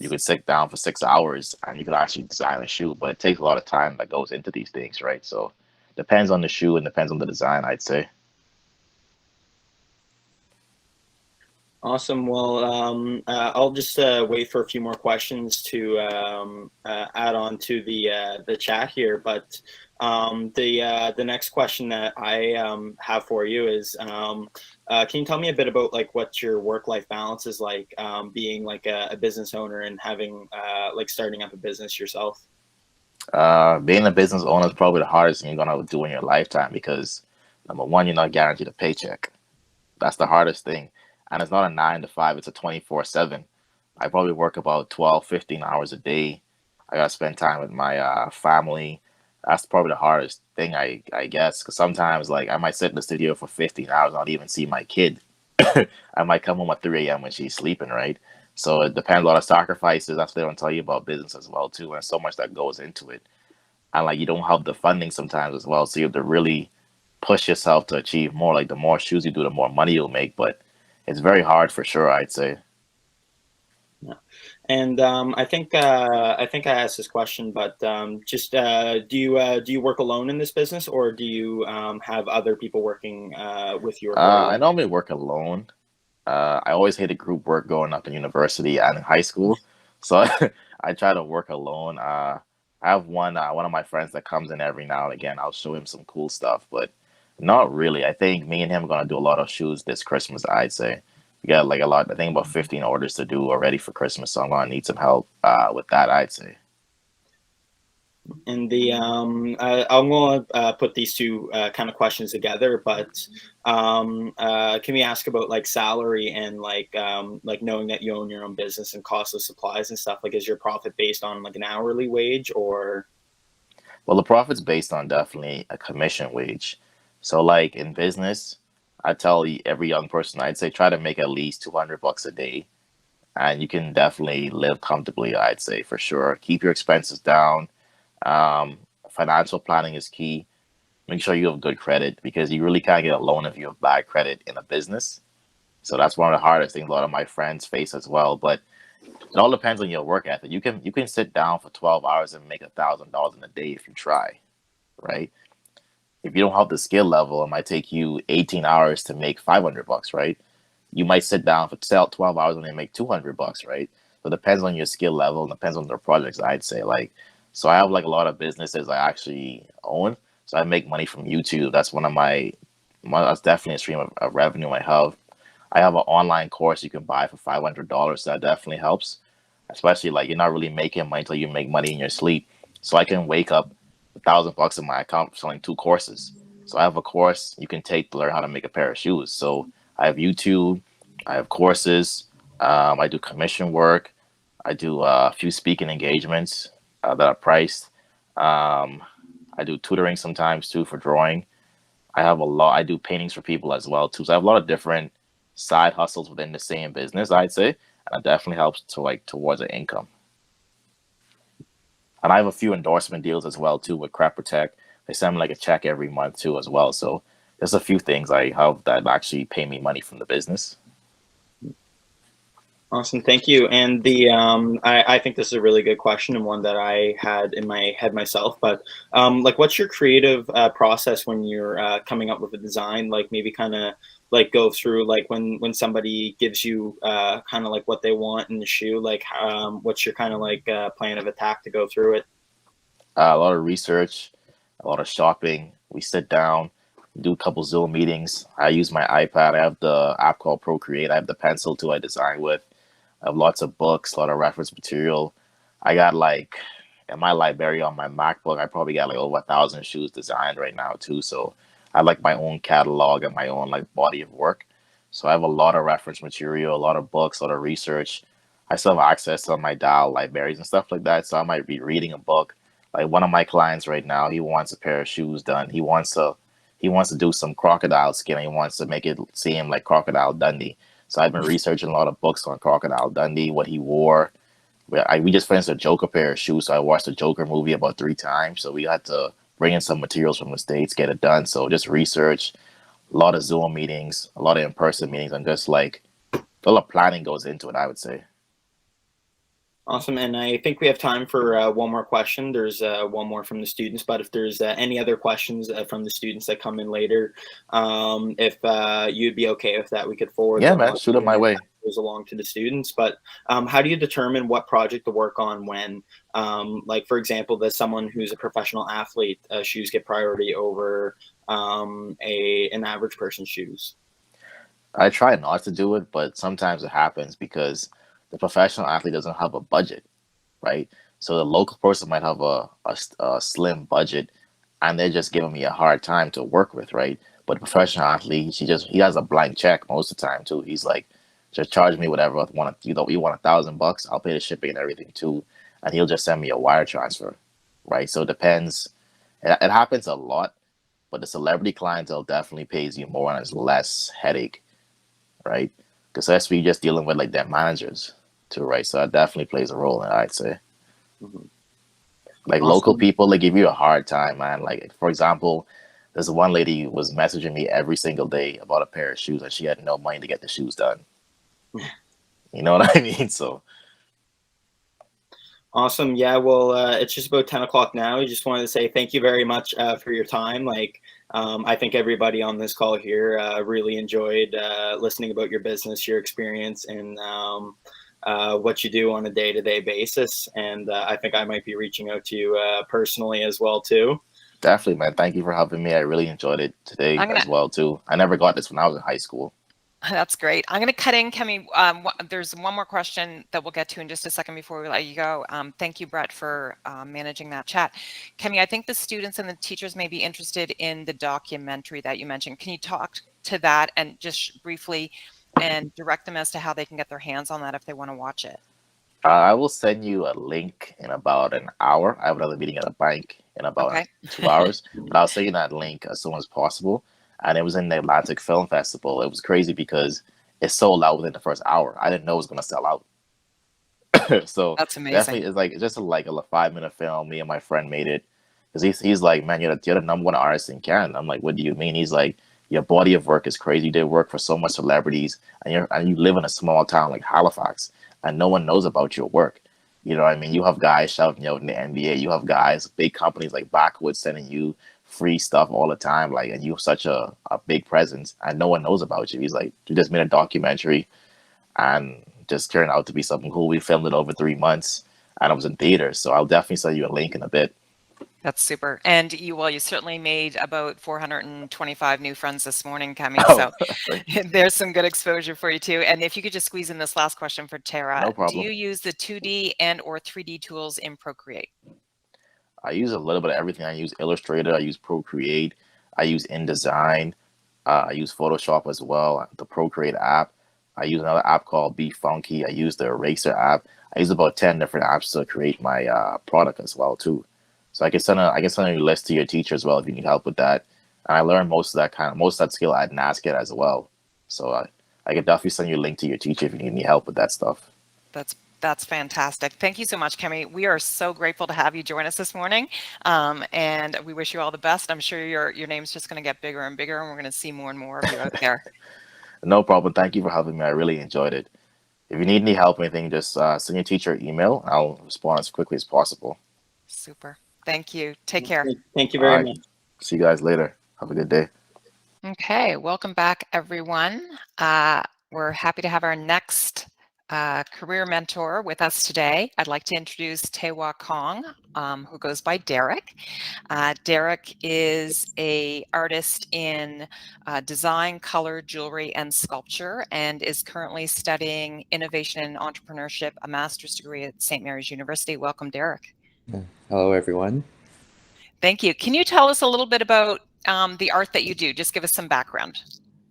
You could sit down for 6 hours and you could actually design a shoe, but it takes a lot of time that goes into these things, right? So depends on the shoe and depends on the design, I'd say. Awesome. Well, I'll just wait for a few more questions to add on to the chat here. But the next question that I have for you is, can you tell me a bit about like what your work-life balance is like, being like a business owner and having like starting up a business yourself? Being a business owner is probably the hardest thing you're gonna do in your lifetime, because number one, you're not guaranteed a paycheck. That's the hardest thing. And it's not a 9 to 5, it's a 24/7. I probably work about 12, 15 hours a day. I gotta spend time with my family. That's probably the hardest thing, I guess. Because sometimes, like, I might sit in the studio for 15 hours and not even see my kid. I might come home at 3 a.m. when she's sleeping, right? So it depends, a lot of sacrifices. That's what they don't tell you about business as well, too. And so much that goes into it. And, like, you don't have the funding sometimes as well. So you have to really push yourself to achieve more. Like, the more shoes you do, the more money you'll make. But it's very hard for sure, I'd say. Yeah. And I think I asked this question, but just do you work alone in this business, or do you have other people working with you? I normally work alone. I always hated group work growing up in university and in high school, so I try to work alone. I have one of my friends that comes in every now and again. I'll show him some cool stuff, but not really. I think me and him are gonna do a lot of shoes this Christmas, I'd say, We got like a lot, I think about 15 orders to do already for Christmas, so I'm gonna need some help with that, I'd say. And I'm going to put these two kind of questions together, but can we ask about like salary and like knowing that you own your own business and cost of supplies and stuff? Like, is your profit based on like an hourly wage or? Well, the profit's based on definitely a commission wage. So like in business, I tell every young person, I'd say try to make at least $200 a day, and you can definitely live comfortably, I'd say, for sure. Keep your expenses down. Um, Financial planning is key. Make sure you have good credit, because you really can't get a loan if you have bad credit in a business. So that's one of the hardest things a lot of my friends face as well. But it all depends on your work ethic. You can sit down for 12 hours and make $1,000 in a day if you try, right? If you don't have the skill level, it might take you 18 hours to make $500, right? You might sit down for 12 hours and then make $200, right? So it depends on your skill level and depends on the projects, I'd say. Like, so I have like a lot of businesses I actually own. So I make money from YouTube. That's one of that's definitely a stream of revenue I have. I have an online course you can buy for $500. So that definitely helps, especially like you're not really making money until you make money in your sleep. So I can wake up $1,000 in my account selling 2 courses. So I have a course you can take to learn how to make a pair of shoes. So I have YouTube, I have courses, I do commission work, I do a few speaking engagements that are priced. I do tutoring sometimes too for drawing. I have a lot. I do paintings for people as well too. So I have a lot of different side hustles within the same business, I'd say, and it definitely helps to like towards an income. And I have a few endorsement deals as well too with Crop Protect. They send me like a check every month too as well. So there's a few things I have that actually pay me money from the business. Awesome, thank you. And I think this is a really good question and one that I had in my head myself. But like, what's your creative process when you're coming up with a design? Like, maybe kind of like go through like when somebody gives you kind of like what they want in the shoe. Like, what's your kind of like plan of attack to go through it? A lot of research, a lot of shopping. We sit down, do a couple Zoom meetings. I use my iPad. I have the app called Procreate. I have the pencil too I design with. I have lots of books, a lot of reference material. I got like in my library on my MacBook, I probably got like over 1,000 shoes designed right now too. So I like my own catalog and my own like body of work. So I have a lot of reference material, a lot of books, a lot of research. I still have access to my dial libraries and stuff like that. So I might be reading a book. Like one of my clients right now, he wants a pair of shoes done. He wants to do some crocodile skin. He wants to make it seem like Crocodile Dundee. So I've been researching a lot of books on Crocodile Dundee, what he wore. We just finished a Joker pair of shoes, so I watched the Joker movie about 3 times. So we had to bring in some materials from the States, get it done. So just research, a lot of Zoom meetings, a lot of in-person meetings, and just like a lot of planning goes into it, I would say. Awesome. And I think we have time for one more question. There's one more from the students, but if there's any other questions from the students that come in later, if you'd be okay with that, we could forward Yeah, them man, shoot it my way. goes along to the students. But how do you determine what project to work on when, like, for example, that someone who's a professional athlete, shoes get priority over an average person's shoes? I try not to do it, but sometimes it happens because the professional athlete doesn't have a budget, right? So the local person might have a slim budget, and they're just giving me a hard time to work with, right? But the professional athlete, he has a blank check most of the time too. He's like, just charge me whatever I want. You want $1,000, I'll pay the shipping and everything too, and he'll just send me a wire transfer, right? So it depends. It happens a lot, but the celebrity clientele definitely pays you more and it's less headache, right? Because that's what you're just dealing with like their managers too, right? So that definitely plays a role in it, I'd say. Mhm. Like Awesome. local people, they give you a hard time, man. Like for example, there's one lady who was messaging me every single day about a pair of shoes, and she had no money to get the shoes done. You know what I mean? So Awesome. Yeah, well, it's just about 10 o'clock now. I just wanted to say thank you very much for your time. Like, I think everybody on this call here really enjoyed listening about your business, your experience, and what you do on a day-to-day basis. And I think I might be reaching out to you personally as well, too. definitely, man. Thank you for having me. I really enjoyed it today I'm gonna as well too. I never got this when I was in high school. That's great. I'm going to cut in, Kemi. There's one more question that we'll get to in just a second before we let you go. Thank you, Brett, for managing that chat. Kemi, I think the students and the teachers may be interested in the documentary that you mentioned. Can you talk to that and just briefly and direct them as to how they can get their hands on that if they want to watch it? I will send you a link in about an hour. I have another meeting at a bank in about Okay. 2 hours, but I'll send you that link as soon as possible. And it was in the Atlantic Film Festival. It was crazy because it sold out within the first hour. I didn't know it was going to sell out. So That's amazing. definitely, it's like it's just like a 5-minute film. Me and my friend made it because he's like, man, you're the number one artist in Canada. I'm like, what do you mean? He's like, your body of work is crazy. You did work for so much celebrities, and you live in a small town like Halifax, and no one knows about your work. You know what I mean? You have guys shouting out in the NBA. You have guys, big companies like Backwoods sending you free stuff all the time. Like, and you have such a big presence, and no one knows about you. He's like, you just made a documentary, and just turned out to be something cool. We filmed it over 3 months, and it was in theaters. So I'll definitely send you a link in a bit. That's super. And you certainly made about 425 new friends this morning, Kemi. Oh, So there's some good exposure for you too. And if you could just squeeze in this last question for Tara. No problem. Do you use the 2D and or 3D tools in Procreate? I use a little bit of everything. I use Illustrator. I use Procreate. I use InDesign. I use Photoshop as well. The Procreate app. I use another app called Be Funky. I use the Eraser app. I use about 10 different apps to create my product as well too. So I can send a list to your teacher as well if you need help with that. And I learned most of that skill at NASCAR as well. So I can definitely send you a link to your teacher if you need any help with that stuff. That's fantastic. Thank you so much, Kemi. We are so grateful to have you join us this morning, and we wish you all the best. I'm sure your name's just going to get bigger and bigger, and we're going to see more and more of you out there. No problem. Thank you for having me. I really enjoyed it. If you need any help or anything, just send your teacher an email. I'll respond as quickly as possible. Super. Thank you. Take care. Thank you very much. See you guys later. Have a good day. Okay, welcome back, everyone. We're happy to have our next career mentor with us today. I'd like to introduce Tae-Hwa Kong, who goes by Derek. Derek is an artist in design, color, jewelry, and sculpture, and is currently studying innovation and entrepreneurship, a master's degree at St. Mary's University. Welcome, Derek. Hello, everyone. Thank you. Can you tell us a little bit about the art that you do? Just give us some background.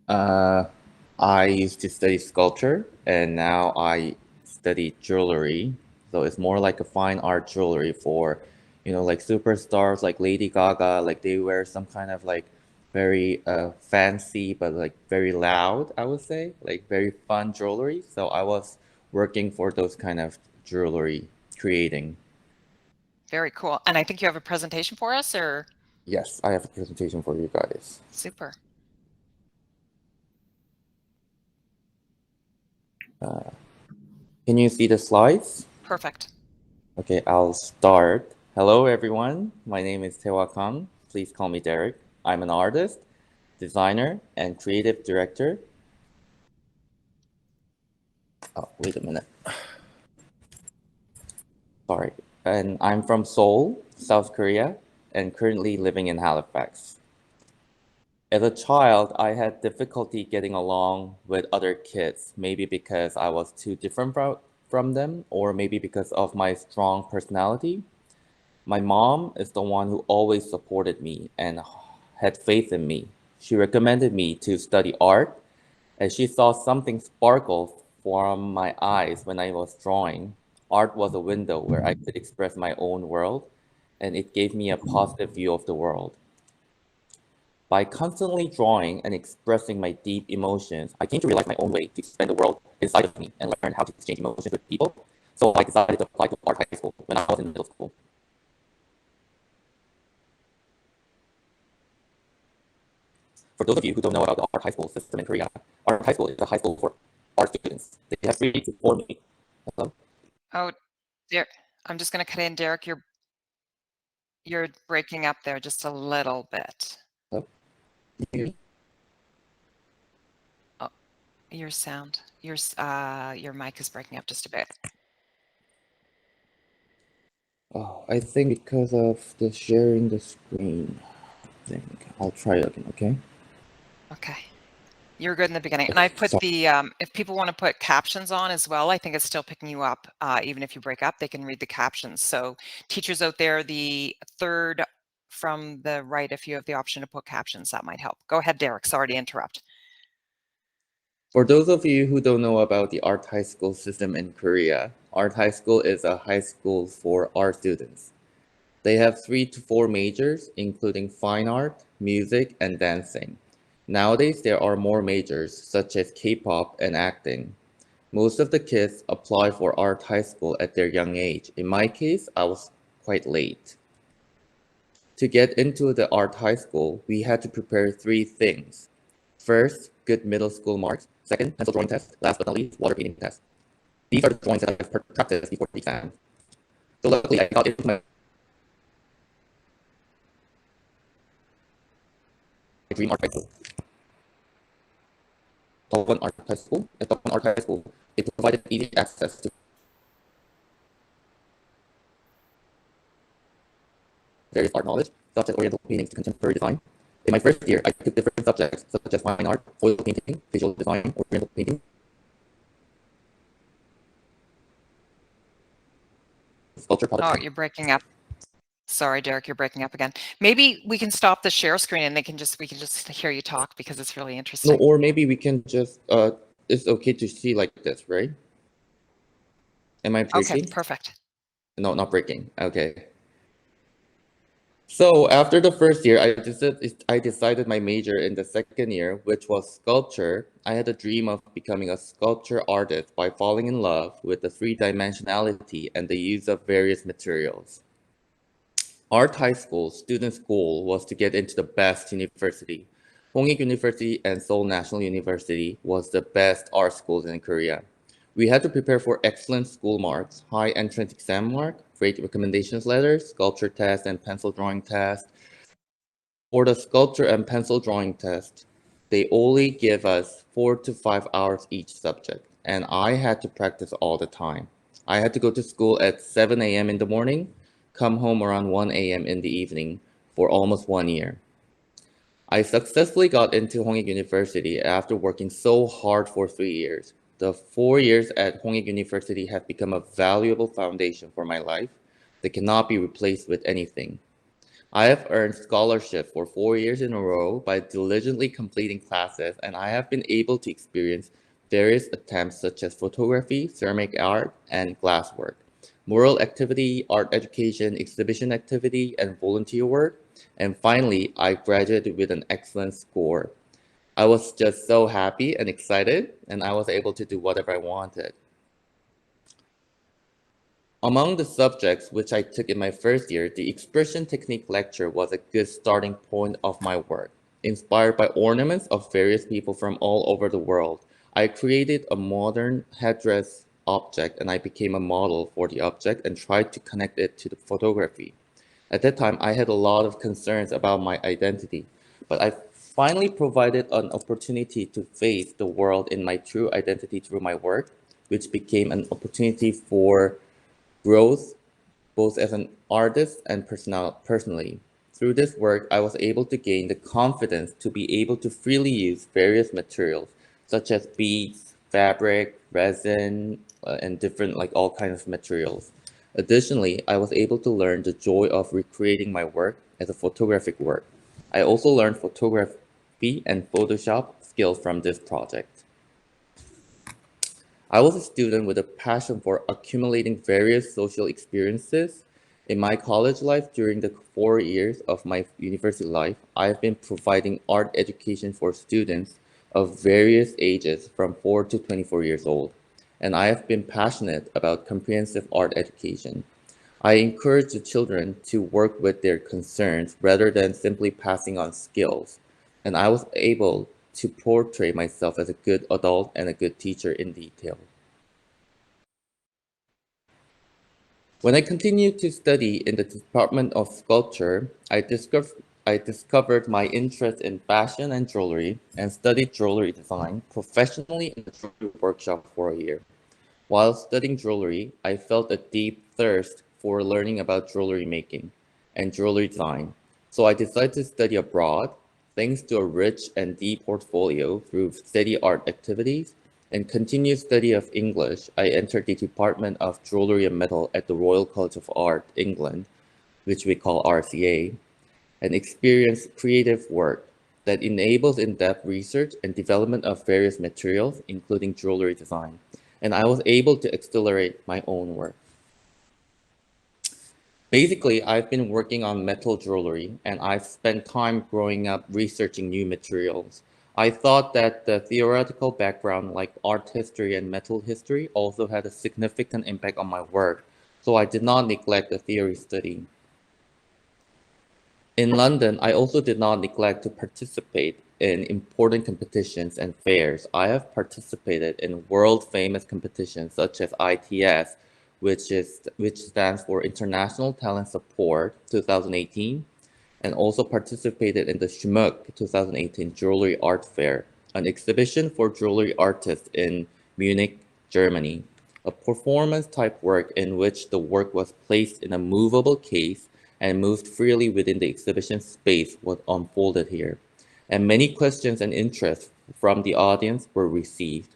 I used to study sculpture, and now I study jewelry. So it's more like a fine art jewelry for, like superstars like Lady Gaga. Like they wear some kind of like very fancy, but like very loud, I would say, like very fun jewelry. So I was working for those kind of jewelry creating. Very cool. And I think you have a presentation for us, or? Yes, I have a presentation for you guys. Super. Can you see the slides? Perfect. Okay, I'll start. Hello, everyone. My name is Tae-Hwa Kang. Please call me Derek. I'm an artist, designer, and creative director. Oh, wait a minute. Sorry. And I'm from Seoul, South Korea, and currently living in Halifax. As a child, I had difficulty getting along with other kids, maybe because I was too different from them, or maybe because of my strong personality. My mom is the one who always supported me and had faith in me. She recommended me to study art, as she saw something sparkle from my eyes when I was drawing. Art was a window where I could express my own world, and it gave me a positive view of the world. By constantly drawing and expressing my deep emotions, I came to realize my own way to expand the world inside of me and learn how to exchange emotions with people. So I decided to apply to art high school when I was in middle school. For those of you who don't know about the art high school system in Korea, art high school is a high school for art students. They have free to formate. Hello? Oh, Derek, I'm just going to cut in, Derek. You're breaking up there just a little bit. Hello? Oh, your sound, your mic is breaking up just a bit. Oh, I think because of the sharing the screen thing. I'll try it again, okay? Okay. You're good in the beginning. And I put the, if people want to put captions on as well, I think it's still picking you up. Even if you break up, they can read the captions. So teachers out there, the third from the right, if you have the option to put captions, that might help. Go ahead, Derek. Sorry to interrupt. For those of you who don't know about the art high school system in Korea, art high school is a high school for art students. They have 3 to 4 majors, including fine art, music, and dancing. Nowadays, there are more majors, such as K-pop and acting. Most of the kids apply for art high school at their young age. In my case, I was quite late. To get into the art high school, we had to prepare 3 things. First, good middle school marks. Second, pencil drawing test. Last but not least, water painting test. These are the drawings that I've practiced before the exam. So luckily, I got into my dream art high school. Taiwan Art High School. At Taiwan Art High School, it provided easy access to various art knowledge, such as oriental painting to contemporary design. In my first year, I took different subjects, such as fine art, oil painting, visual design, oriental painting, sculpture Oh, product. you're breaking up. Sorry, Derek, you're breaking up again. Maybe we can stop the share screen and we can just hear you talk because it's really No, interesting. or maybe we can just, it's okay to see like this, right? Am I breaking? Okay, perfect. No, not breaking. Okay. So after the first year, I decided my major in the second year, which was sculpture. I had a dream of becoming a sculpture artist by falling in love with the 3-dimensionality and the use of various materials. Art high school students' goal was to get into the best university. Hongik University and Seoul National University was the best art schools in Korea. We had to prepare for excellent school marks, high entrance exam mark, great recommendations letters, sculpture test, and pencil drawing test. For the sculpture and pencil drawing test, they only give us 4 to 5 hours each subject, and I had to practice all the time. I had to go to school at 7 a.m. in the morning, come home around 1 a.m. in the evening for almost 1 year. I successfully got into Hongik University after working so hard for 3 years. The 4 years at Hongik University have become a valuable foundation for my life that cannot be replaced with anything. I have earned scholarship for 4 years in a row by diligently completing classes, and I have been able to experience various attempts such as photography, ceramic art, and glasswork, mural activity, art education, exhibition activity, and volunteer work. And finally, I graduated with an excellent score. I was just so happy and excited, and I was able to do whatever I wanted. Among the subjects which I took in my first year, the expression technique lecture was a good starting point of my work. Inspired by ornaments of various people from all over the world, I created a modern headdress object, and I became a model for the object and tried to connect it to the photography. At that time, I had a lot of concerns about my identity, but I finally provided an opportunity to face the world in my true identity through my work, which became an opportunity for growth both as an artist and personally. Through this work, I was able to gain the confidence to be able to freely use various materials such as beads, fabric, resin, and different like all kinds of materials. Additionally, I was able to learn the joy of recreating my work as a photographic work. I also learned photography and Photoshop skills from this project. I was a student with a passion for accumulating various social experiences. In my college life, during the 4 years of my university life, I have been providing art education for students of various ages from 4 to 24 years old, and I have been passionate about comprehensive art education. I encourage the children to work with their concerns rather than simply passing on skills, and I was able to portray myself as a good adult and a good teacher in detail. When I continued to study in the Department of Sculpture, I discovered my interest in fashion and jewelry and studied jewelry design professionally in the jewelry workshop for a year. While studying jewelry, I felt a deep thirst for learning about jewelry making and jewelry design. So I decided to study abroad Thanks to a rich and deep portfolio through steady art activities and continued study of English, I entered the Department of Jewellery and Metal at the Royal College of Art, England, which we call RCA, and experienced creative work that enables in-depth research and development of various materials, including jewelry design. And I was able to accelerate my own work. Basically, I've been working on metal jewelry, and I've spent time growing up researching new materials. I thought that the theoretical background like art history and metal history also had a significant impact on my work, so I did not neglect the theory study. In London, I also did not neglect to participate in important competitions and fairs. I have participated in world-famous competitions such as ITS, which stands for International Talent Support 2018, and also participated in the Schmuck 2018 Jewelry Art Fair, an exhibition for jewelry artists in Munich, Germany. A performance-type work in which the work was placed in a movable case and moved freely within the exhibition space was unfolded here, and many questions and interests from the audience were received.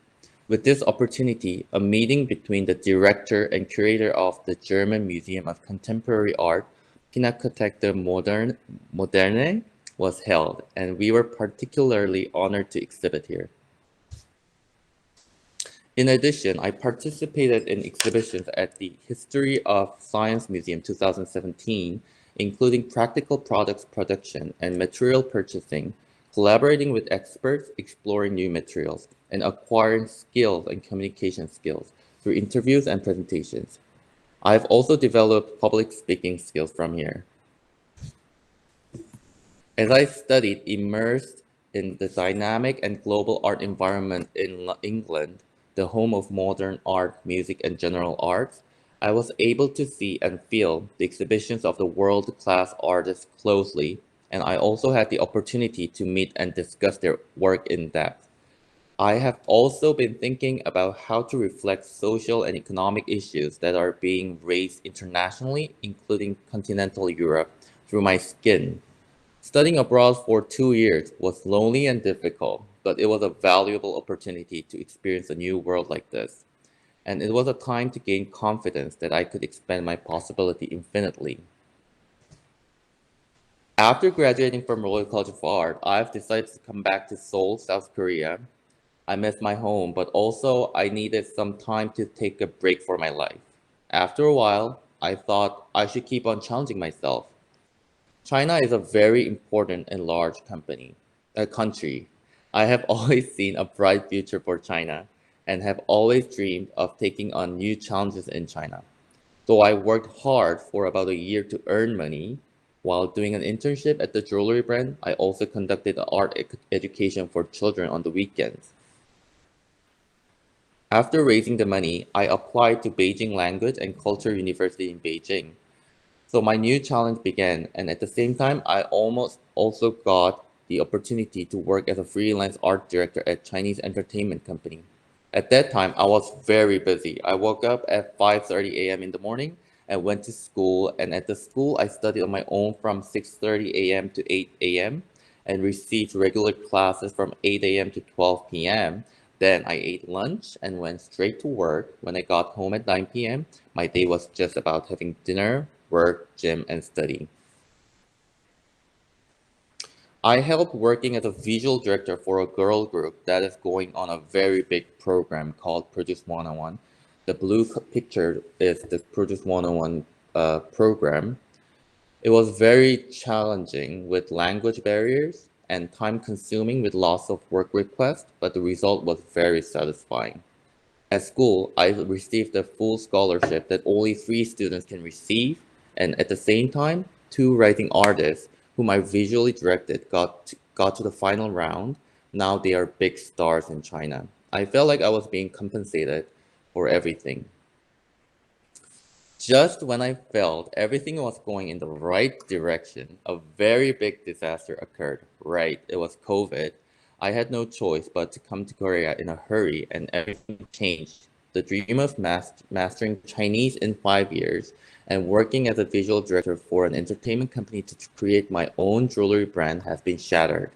With this opportunity, a meeting between the director and curator of the German Museum of Contemporary Art, Pinakothek Moderne, was held, and we were particularly honored to exhibit here. In addition, I participated in exhibitions at the History of Science Museum 2017, including practical products production and material purchasing, collaborating with experts, exploring new materials, and acquiring skills and communication skills through interviews and presentations. I've also developed public speaking skills from here. As I studied immersed in the dynamic and global art environment in England, the home of modern art, music, and general arts, I was able to see and feel the exhibitions of the world-class artists closely, and I also had the opportunity to meet and discuss their work in depth. I have also been thinking about how to reflect social and economic issues that are being raised internationally, including continental Europe, through my skin. Studying abroad for 2 years was lonely and difficult, but it was a valuable opportunity to experience a new world like this. And it was a time to gain confidence that I could expand my possibility infinitely. After graduating from Royal College of Art, I've decided to come back to Seoul, South Korea. I miss my home, but also I needed some time to take a break for my life. After a while, I thought I should keep on challenging myself. China is a very important and large country. I have always seen a bright future for China and have always dreamed of taking on new challenges in China. So I worked hard for about a year to earn money. While doing an internship at the jewelry brand, I also conducted art education for children on the weekends. After raising the money, I applied to Beijing Language and Culture University in Beijing. So my new challenge began, and at the same time, I almost also got the opportunity to work as a freelance art director at Chinese entertainment company. At that time, I was very busy. I woke up at 5:30 a.m. in the morning and went to school, and at the school, I studied on my own from 6:30 a.m. to 8 a.m. and received regular classes from 8 a.m. to 12 p.m. Then I ate lunch and went straight to work. When I got home at 9 p.m., my day was just about having dinner, work, gym, and study. I helped working as a visual director for a girl group that is going on a very big program called Produce 101. The blue picture is the Produce 101 program. It was very challenging with language barriers and time-consuming with lots of work requests, but the result was very satisfying. At school, I received a full scholarship that only 3 students can receive, and at the same time, 2 writing artists whom I visually directed got to the final round. Now they are big stars in China. I felt like I was being compensated for everything. Just when I felt everything was going in the right direction, a very big disaster occurred. Right, it was COVID. I had no choice but to come to Korea in a hurry, and everything changed. The dream of mastering Chinese in 5 years and working as a visual director for an entertainment company to create my own jewelry brand has been shattered.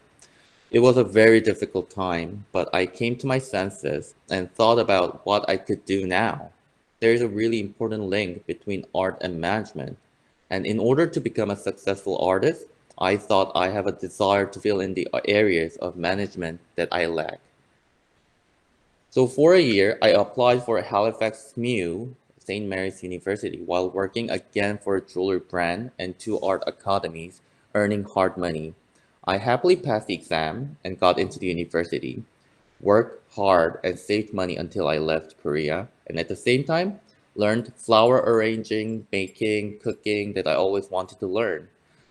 It was a very difficult time, but I came to my senses and thought about what I could do now. There is a really important link between art and management. And in order to become a successful artist, I thought I have a desire to fill in the areas of management that I lack. So for a year, I applied for Halifax SMU, St. Mary's University, while working again for a jewelry brand and 2 art academies, earning hard money. I happily passed the exam and got into the university, worked hard and saved money until I left Korea, and at the same time, learned flower arranging, baking, cooking that I always wanted to learn.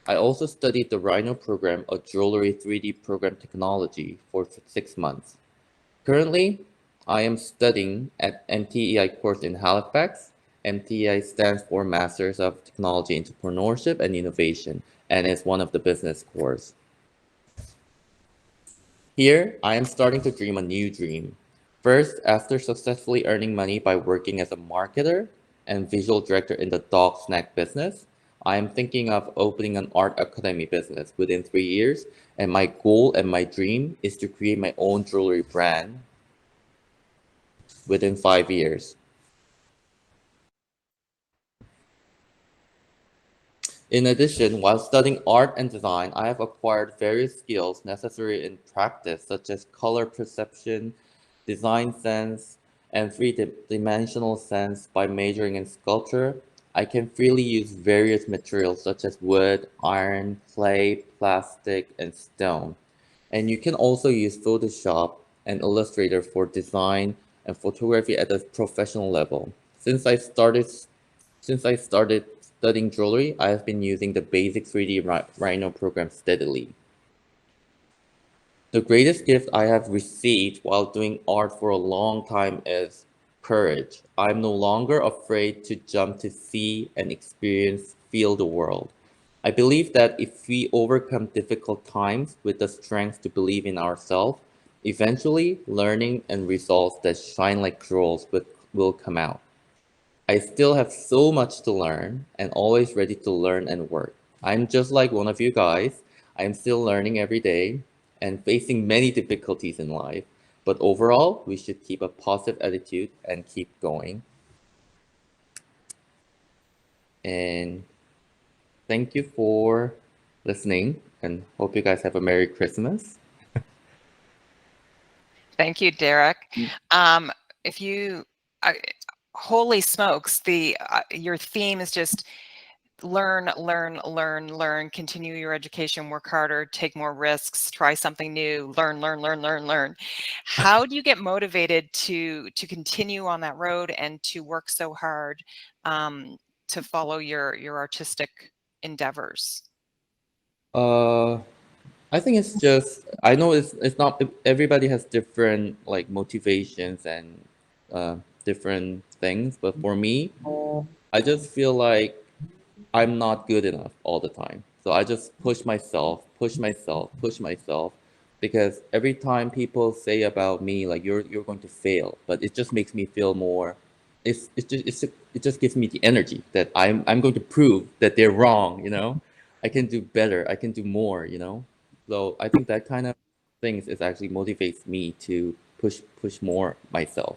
I also studied the Rhino program of jewelry 3D program technology for 6 months. Currently, I am studying at MTEI course in Halifax. MTEI stands for Masters of Technology Entrepreneurship and Innovation, and is one of the business course. Here, I am starting to dream a new dream. First, after successfully earning money by working as a marketer and visual director in the dog snack business, I am thinking of opening an art academy business within 3 years, and my goal and my dream is to create my own jewelry brand within 5 years. In addition, while studying art and design, I have acquired various skills necessary in practice, such as color perception, design sense, and three-dimensional sense. By majoring in sculpture, I can freely use various materials such as wood, iron, clay, plastic, and stone. And you can also use Photoshop and Illustrator for design and photography at a professional level. Since I started studying jewelry, I have been using the basic 3D Rhino program steadily. The greatest gift I have received while doing art for a long time is courage. I'm no longer afraid to jump to see and experience, feel the world. I believe that if we overcome difficult times with the strength to believe in ourselves, eventually learning and results that shine like jewels will come out. I still have so much to learn and always ready to learn and work. I'm just like one of you guys. I'm still learning every day and facing many difficulties in life. But overall, we should keep a positive attitude and keep going. And thank you for listening, and hope you guys have a Merry Christmas. Thank you, Derek. If you, holy smokes, your theme is just learn, learn, learn, learn, continue your education, work harder, take more risks, try something new, learn, learn, learn, learn, learn. How do you get motivated to continue on that road and to work so hard to follow your artistic endeavors? I think it's just, I know it's not, everybody has different like motivations and different things, but for me, I just feel like I'm not good enough all the time. So I just push myself, push myself, push myself, because every time people say about me like you're going to fail, but it just makes me feel more. It just gives me the energy that I'm going to prove that they're wrong. I can do better. I can do more. So I think that kind of things is actually motivates me to push more myself.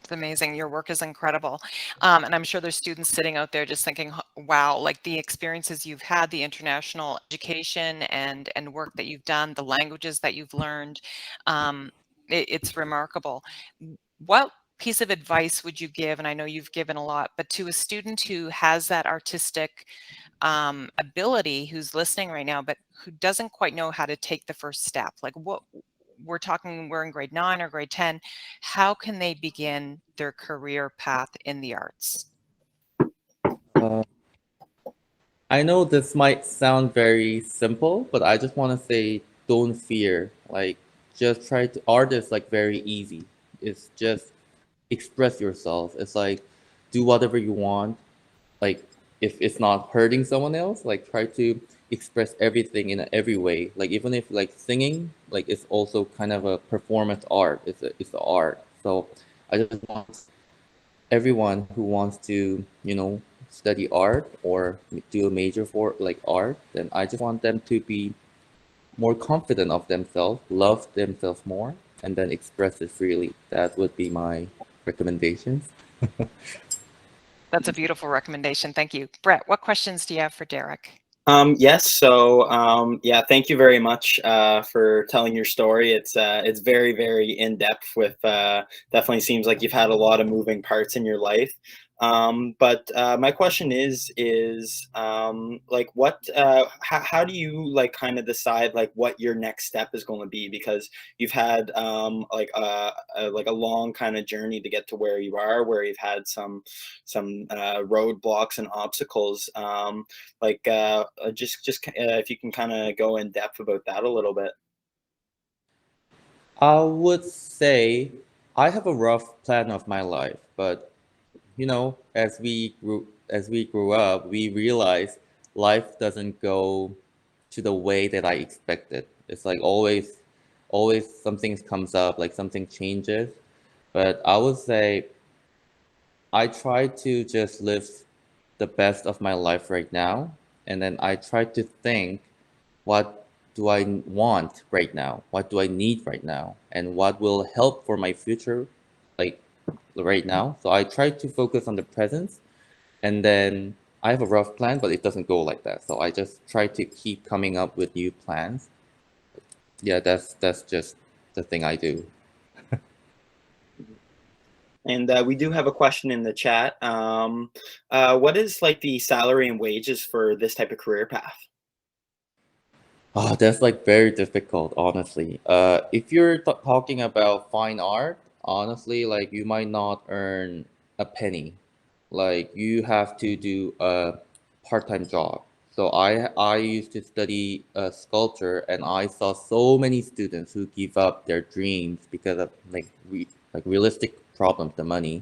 It's amazing. Your work is incredible. And I'm sure there's students sitting out there just thinking, wow, like the experiences you've had, the international education and work that you've done, the languages that you've learned, it's remarkable. What piece of advice would you give, and I know you've given a lot, but to a student who has that artistic ability, who's listening right now, but who doesn't quite know how to take the first step? Like we're in grade 9 or grade 10. How can they begin their career path in the arts? I know this might sound very simple, but I just want to say don't fear. Like, just try to, art is like very easy. It's just express yourself. It's like do whatever you want. Like, if it's not hurting someone else, like try to express everything in every way. Like, even if like singing, like it's also kind of a performance art. It's an art. So I just want everyone who wants to, study art or do a major for like art, then I just want them to be more confident of themselves, love themselves more, and then express it freely. That would be my recommendations. That's a beautiful recommendation. Thank you. Brett, what questions do you have for Derek? Yes. So, yeah, thank you very much for telling your story. It's very, very in depth. With definitely seems like you've had a lot of moving parts in your life. But my question is like, how do you like kind of decide like what your next step is going to be? Because you've had like a long kind of journey to get to where you are, where you've had some roadblocks and obstacles. If you can kind of go in depth about that a little bit. I would say I have a rough plan of my life, but you know, as we grew up, we realized life doesn't go to the way that I expected. It's like always something comes up, like something changes. But I would say I try to just live the best of my life right now, and then I try to think, what do I want right now? What do I need right now? And what will help for my future, like right now? So I try to focus on the present, and then I have a rough plan, but it doesn't go like that. So I just try to keep coming up with new plans. Yeah, that's just the thing I do. And we do have a question in the chat. What is like the salary and wages for this type of career path? Oh, that's like very difficult, honestly. If you're talking about fine art, honestly, like you might not earn a penny. Like you have to do a part-time job. So I used to study sculpture, and I saw so many students who give up their dreams because of like realistic problems, the money.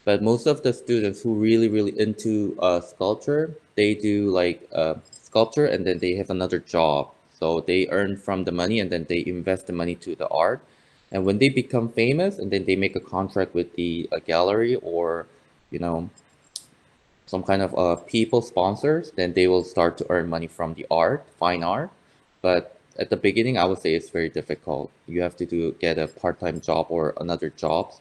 But most of the students who really into sculpture, they do like sculpture, and then they have another job. So they earn from the money, and then they invest the money to the art. And when they become famous, and then they make a contract with the gallery, or you know, some kind of people sponsors, then they will start to earn money from the art, fine art. But at the beginning, I would say it's very difficult. You have to get a part-time job or another job.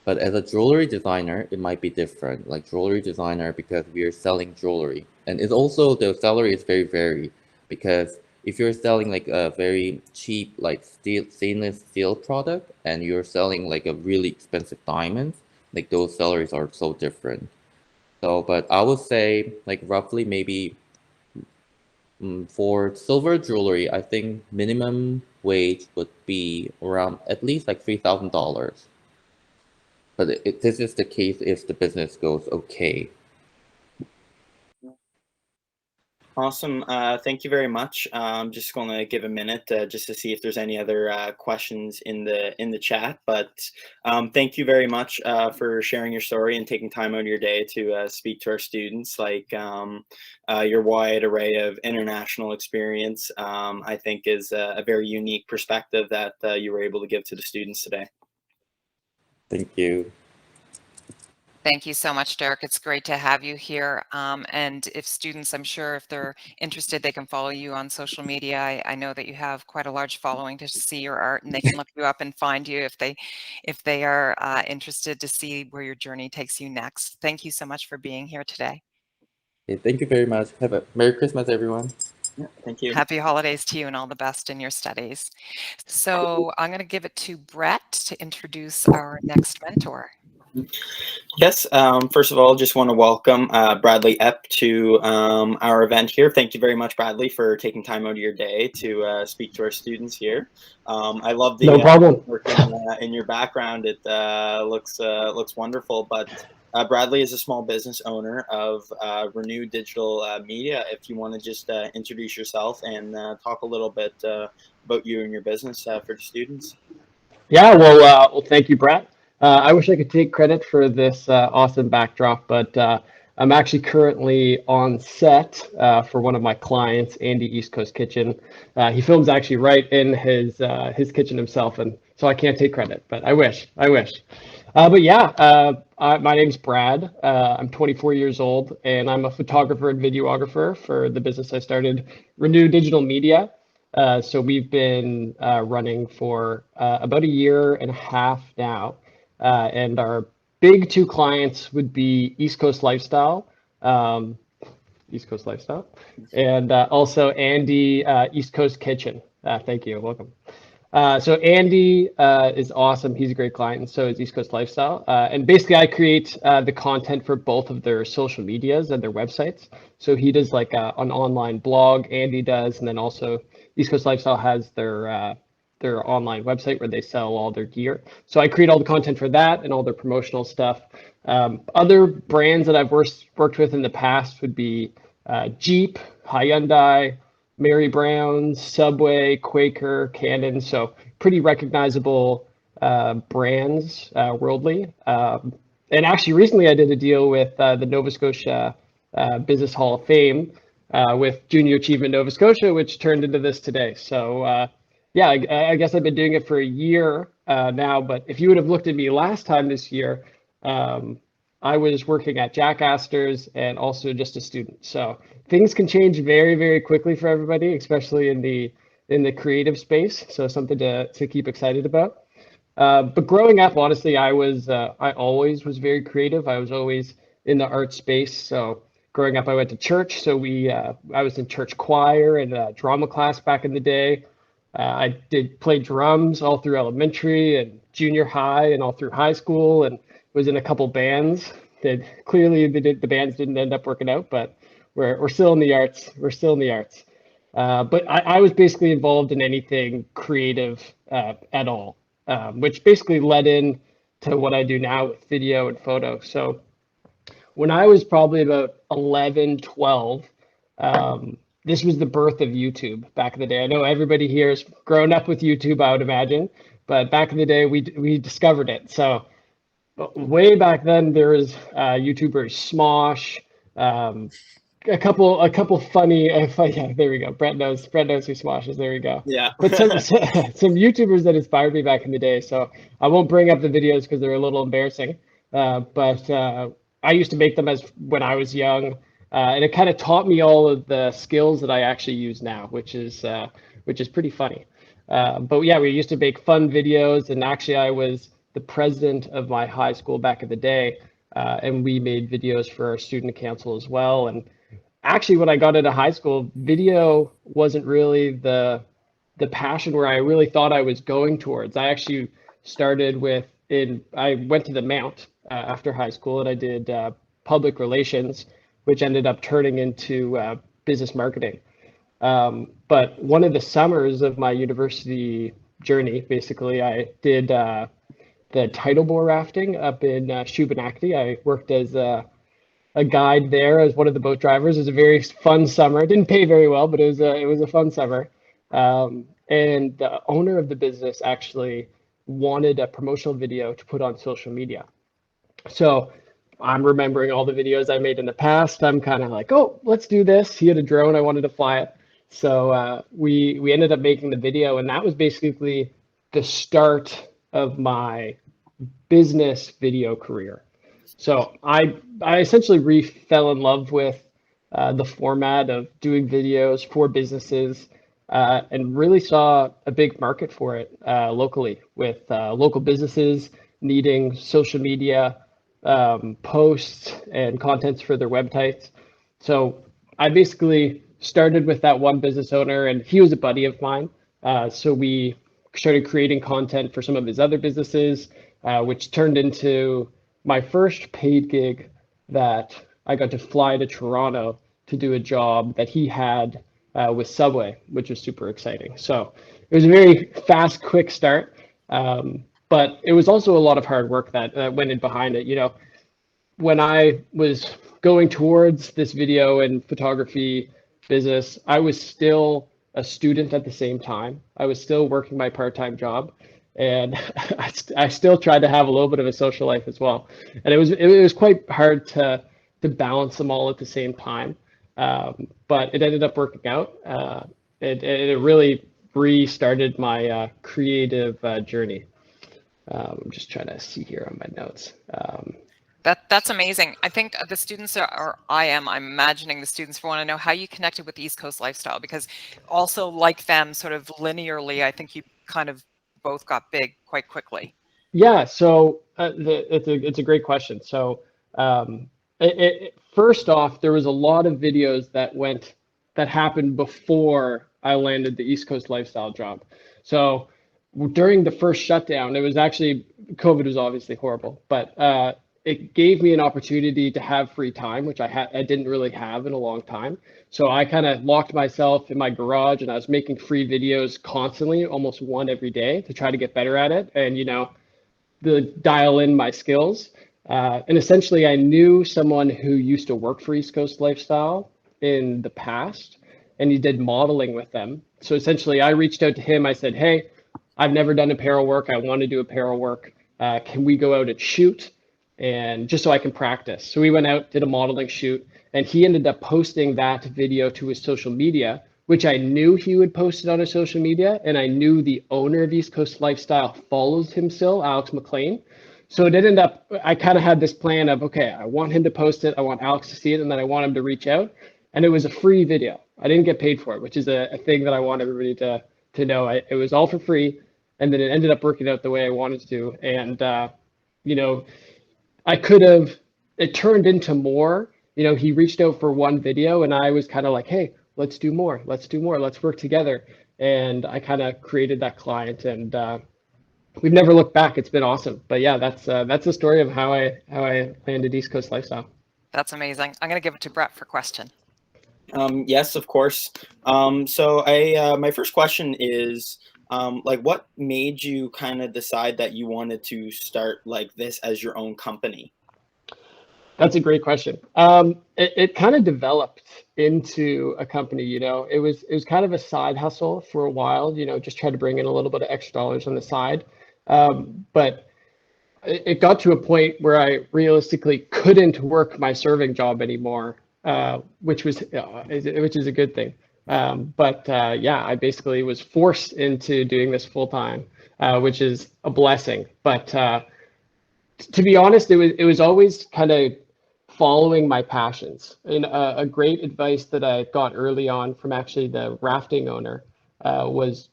But as a jewelry designer, it might be different. Like jewelry designer, because we are selling jewelry, and it's also the salary is very varied, because if you're selling like a very cheap like stainless steel product, and you're selling like a really expensive diamond, like those salaries are so different. So, but I would say like roughly maybe for silver jewelry, I think minimum wage would be around at least like $3,000. But this is the case if the business goes okay. Awesome. Thank you very much. I'm just going to give a minute just to see if there's any other questions in the chat. But thank you very much for sharing your story and taking time out of your day to speak to our students. Like your wide array of international experience, I think, is a very unique perspective that you were able to give to the students today. Thank you. Thank you so much, Derek. It's great to have you here. And if students, I'm sure if they're interested, they can follow you on social media. I know that you have quite a large following to see your art, and they can look you up and find you if they are interested to see where your journey takes you next. Thank you so much for being here today. Okay, thank you very much. Have a Merry Christmas, everyone. Yeah, thank you. Happy holidays to you and all the best in your studies. So I'm going to give it to Brett to introduce our next mentor. Yes, first of all, just want to welcome Bradley Epp to our event here. Thank you very much, Bradley, for taking time out of your day to speak to our students here. I love the No problem. work in your background. It looks wonderful. But Bradley is a small business owner of Renew Digital Media. If you want to just introduce yourself and talk a little bit about you and your business for the students. Yeah, well, thank you, Brett. I wish I could take credit for this awesome backdrop, but I'm actually currently on set for one of my clients, Andy East Coast Kitchen. He films actually right in his kitchen himself, and so I can't take credit, but I wish. But yeah, my name's Brad. I'm 24 years old, and I'm a photographer and videographer for the business I started, Renew Digital Media. So we've been running for about a year and a half now. And our big two clients would be East Coast Lifestyle, um, East Coast Lifestyle, and also Andy, East Coast Kitchen. Thank you, welcome. So Andy is awesome. He's a great client, and so is East Coast Lifestyle. And basically, I create the content for both of their social medias and their websites. So he does like an online blog. Andy does, and then also East Coast Lifestyle has their online website where they sell all their gear. So I create all the content for that and all their promotional stuff. Other brands that I've worked with in the past would be Jeep, Hyundai, Mary Brown's, Subway, Quaker, Canon. So pretty recognizable brands worldly. And actually, recently I did a deal with the Nova Scotia Business Hall of Fame with Junior Achievement Nova Scotia, which turned into this today. So yeah, I guess I've been doing it for a year now. But if you would have looked at me last time this year, I was working at Jack Astor's and also just a student. So things can change very, very quickly for everybody, especially in the creative space. So something to keep excited about. But growing up, honestly, I always was very creative. I was always in the art space. So growing up, I went to church. So I was in church choir and drama class back in the day. I did play drums all through elementary and junior high and all through high school, and was in a couple bands that clearly the bands didn't end up working out, but we're still in the arts. We're still in the arts. But I was basically involved in anything creative at all, which basically led in to what I do now with video and photo. So when I was probably about 11, 12, this was the birth of YouTube back in the day. I know everybody here has grown up with YouTube, I would imagine, but back in the day, we discovered it. So way back then, there was YouTubers Smosh, a couple funny, yeah, there we go. Brett knows who Smosh is. There we go. Yeah. But some YouTubers that inspired me back in the day. So I won't bring up the videos because they're a little embarrassing. But I used to make them as when I was young, and it kind of taught me all of the skills that I actually use now, which is pretty funny. But yeah, we used to make fun videos, and actually I was the president of my high school back in the day, and we made videos for our student council as well. And actually, when I got into high school, video wasn't really the passion where I really thought I was going towards. I actually started I went to the Mount after high school, and I did public relations, which ended up turning into business marketing. But one of the summers of my university journey, basically, I did the tidal bore rafting up in Shubenacadie. I worked as a guide there as one of the boat drivers. It was a very fun summer. It didn't pay very well, but it was a fun summer. And the owner of the business actually wanted a promotional video to put on social media. So I'm remembering all the videos I made in the past. I'm kind of like, oh, let's do this. He had a drone. I wanted to fly it. So we ended up making the video, and that was basically the start of my business video career. So I essentially fell in love with the format of doing videos for businesses, and really saw a big market for it locally, with local businesses needing social media posts and contents for their websites. So I basically started with that one business owner, and he was a buddy of mine. So we started creating content for some of his other businesses, which turned into my first paid gig that I got to fly to Toronto to do a job that he had with Subway, which was super exciting. So it was a very fast, quick start. But it was also a lot of hard work that went in behind it. You know, when I was going towards this video and photography business, I was still a student at the same time. I was still working my part-time job, and I still tried to have a little bit of a social life as well. And it was quite hard to balance them all at the same time. But it ended up working out. It really restarted my creative journey. I'm just trying to see here on my notes. That's amazing. I think the students I'm imagining the students want to know how you connected with the East Coast lifestyle, because also like them sort of linearly, I think you kind of both got big quite quickly. Yeah, so it's a great question. So first off, there was a lot of videos that happened before I landed the East Coast lifestyle job. So during the first shutdown, it was actually COVID was obviously horrible, but it gave me an opportunity to have free time, which I didn't really have in a long time. So I kind of locked myself in my garage and I was making free videos constantly, almost one every day, to try to get better at it. And the dial in my skills. And essentially, I knew someone who used to work for East Coast Lifestyle in the past, and he did modeling with them. So essentially, I reached out to him. I said, "Hey, I've never done apparel work. I want to do apparel work. Can we go out and shoot? And just so I can practice." So we went out, did a modeling shoot, and he ended up posting that video to his social media, which I knew he would post it on his social media, and I knew the owner of East Coast Lifestyle follows him still, Alex McLean. So it ended up, I kind of had this plan of, okay, I want him to post it, I want Alex to see it, and then I want him to reach out. And it was a free video. I didn't get paid for it, which is a thing that I want everybody to know. It was all for free, and then it ended up working out the way I wanted to. And I could have, it turned into more. He reached out for one video, and I was kind of like, hey, let's do more, let's work together. And I kind of created that client, and we've never looked back. It's been awesome. But yeah, that's the story of how I landed East Coast Lifestyle. That's amazing. I'm going to give it to Brett for question. Yes, of course. So my first question is, what made you kind of decide that you wanted to start like this as your own company? That's a great question. It kind of developed into a company. It was kind of a side hustle for a while. Just try to bring in a little bit of extra dollars on the side. But it got to a point where I realistically couldn't work my serving job anymore, which is a good thing. I basically was forced into doing this full time, which is a blessing. But to be honest, it was always kind of following my passions. And a great advice that I got early on from actually the rafting owner was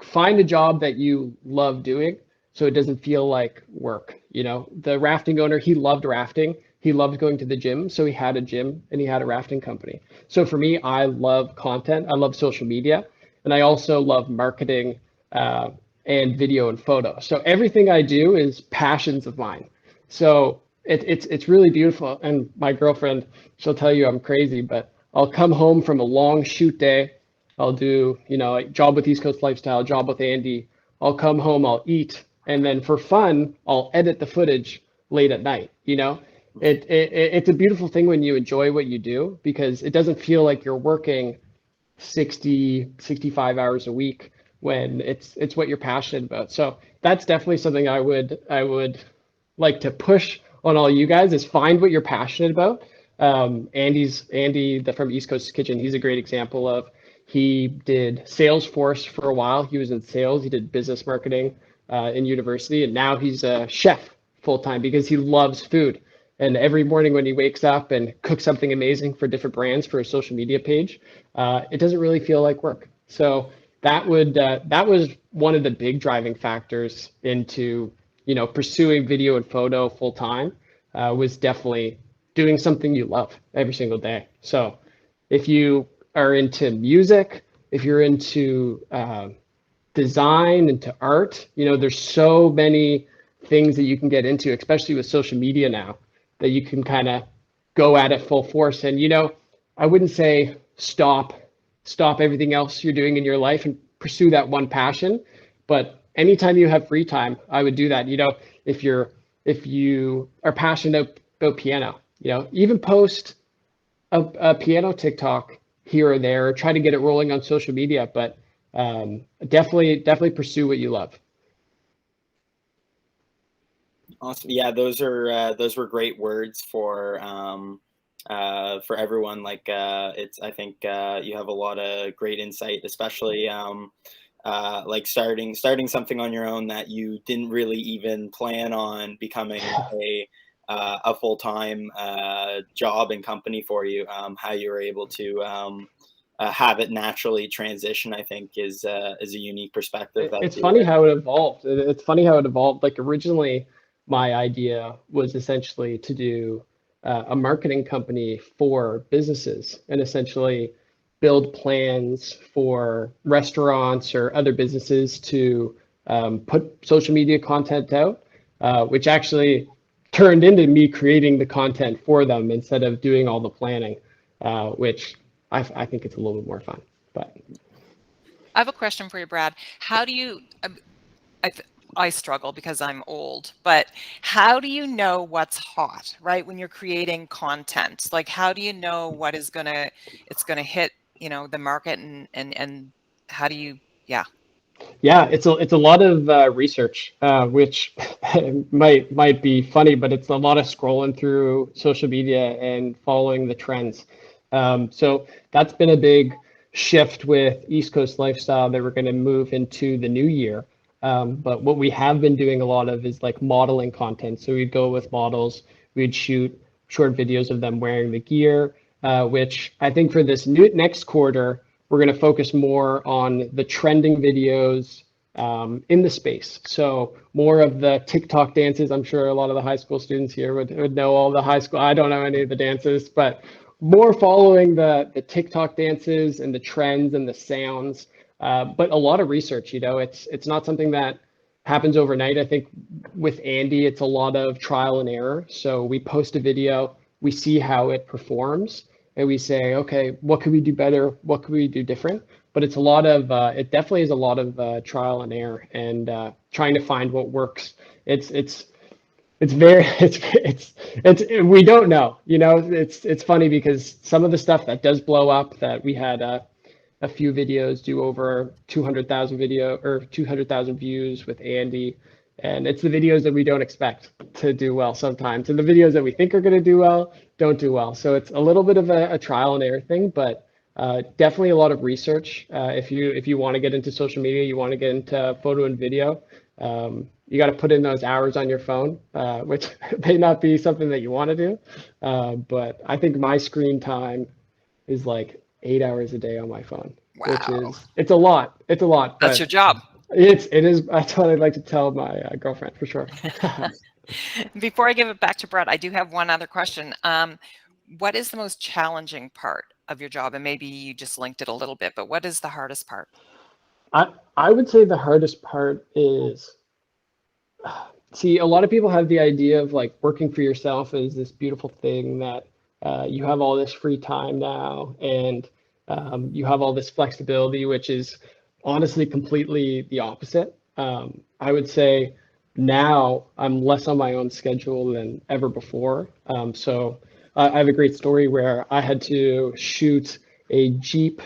find a job that you love doing so it doesn't feel like work. The rafting owner, he loved rafting. He loved going to the gym. So he had a gym and he had a rafting company. So for me, I love content. I love social media. And I also love marketing and video and photo. So everything I do is passions of mine. So it's really beautiful. And my girlfriend, she'll tell you I'm crazy, but I'll come home from a long shoot day. I'll do, a job with East Coast Lifestyle, job with Andy. I'll come home, I'll eat. And then for fun, I'll edit the footage late at night. It's a beautiful thing when you enjoy what you do, because it doesn't feel like you're working 65 hours a week when it's what you're passionate about. So that's definitely something I would like to push on all you guys, is find what you're passionate about. Andy from East Coast Kitchen, he's a great example of, he did Salesforce for a while. He was in sales. He did business marketing in university, and now he's a chef full time because he loves food. And every morning when he wakes up and cooks something amazing for different brands for his social media page, it doesn't really feel like work. So that was one of the big driving factors into pursuing video and photo full time, was definitely doing something you love every single day. So if you are into music, if you're into design, into art, there's so many things that you can get into, especially with social media now, that you can kind of go at it full force. And I wouldn't say stop everything else you're doing in your life and pursue that one passion, but anytime you have free time, I would do that. If you are passionate about piano, even post a piano TikTok here or there, or try to get it rolling on social media, but definitely pursue what you love. Awesome. Yeah, those were great words for everyone. I think you have a lot of great insight, especially starting something on your own that you didn't really even plan on becoming a full-time job and company for you, how you were able to have it naturally transition, I think is a unique perspective. It's funny how it evolved. It's funny how it evolved. Like originally, my idea was essentially to do a marketing company for businesses and essentially build plans for restaurants or other businesses to put social media content out, which actually turned into me creating the content for them instead of doing all the planning, which I think it's a little bit more fun. But I have a question for you, Brad. How do you, I struggle because I'm old, but how do you know what's hot, right? When you're creating content, like how do you know what is it's gonna hit, the market and how do you, yeah. yeah, it's a lot of research, which might be funny, but it's a lot of scrolling through social media and following the trends. So that's been a big shift with East Coast Lifestyle that we're going to move into the new year. But what we have been doing a lot of is like modeling content. So we'd go with models, we'd shoot short videos of them wearing the gear, which I think for this next quarter, we're going to focus more on the trending videos in the space. So more of the TikTok dances. I'm sure a lot of the high school students here would know all the high school. I don't know any of the dances, but more following the TikTok dances and the trends and the sounds. But a lot of research, it's not something that happens overnight. I think with Andy, it's a lot of trial and error. So we post a video, we see how it performs, and we say, okay, what could we do better? What could we do different? But it's a lot of, it definitely is a lot of trial and error and trying to find what works. It's very, we don't know, it's funny because some of the stuff that does blow up that we had a few videos do over 200,000 views with Andy. And it's the videos that we don't expect to do well sometimes. And the videos that we think are going to do well don't do well. So it's a little bit of a trial and error thing, but definitely a lot of research. If you want to get into social media, you want to get into photo and video, you got to put in those hours on your phone, which may not be something that you want to do. But I think my screen time is like 8 hours a day on my phone, which is, it's a lot. That's your job. It is. That's what I'd like to tell my girlfriend for sure. Before I give it back to Brett, I do have one other question. What is the most challenging part of your job? And maybe you just linked it a little bit, but what is the hardest part? I would say the hardest part is, see, a lot of people have the idea of like working for yourself is this beautiful thing that you have all this free time now and you have all this flexibility, which is honestly completely the opposite. I would say now I'm less on my own schedule than ever before. So I have a great story where I had to shoot a Jeep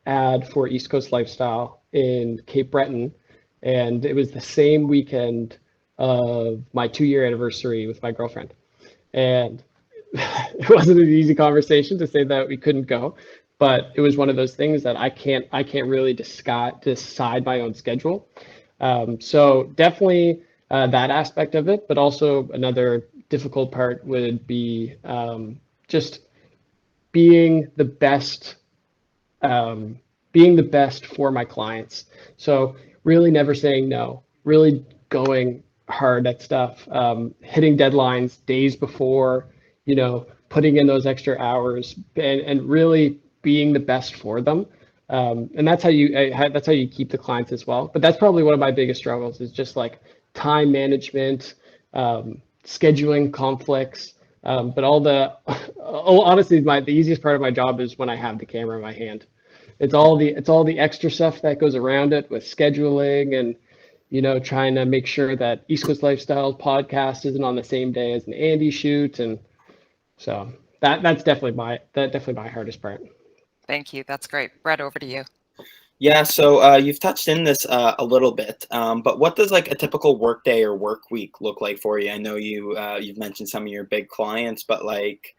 ad for East Coast Lifestyle in Cape Breton, and it was the same weekend of my 2-year anniversary with my girlfriend. And it wasn't an easy conversation to say that we couldn't go, but it was one of those things that I can't really decide my own schedule. So definitely that aspect of it, but also another difficult part would be just being the best for my clients. So really never saying no, really going hard at stuff, hitting deadlines days before, putting in those extra hours and really being the best for them. And that's how you keep the clients as well. But that's probably one of my biggest struggles is just like time management, scheduling conflicts. But honestly, the easiest part of my job is when I have the camera in my hand. It's all the extra stuff that goes around it with scheduling and, trying to make sure that East Coast Lifestyle podcast isn't on the same day as an Andy shoot. And so that's definitely my hardest part. Thank you. That's great. Brett, over to you. Yeah, so you've touched in this a little bit, but what does like a typical work day or work week look like for you? I know you've mentioned some of your big clients, but like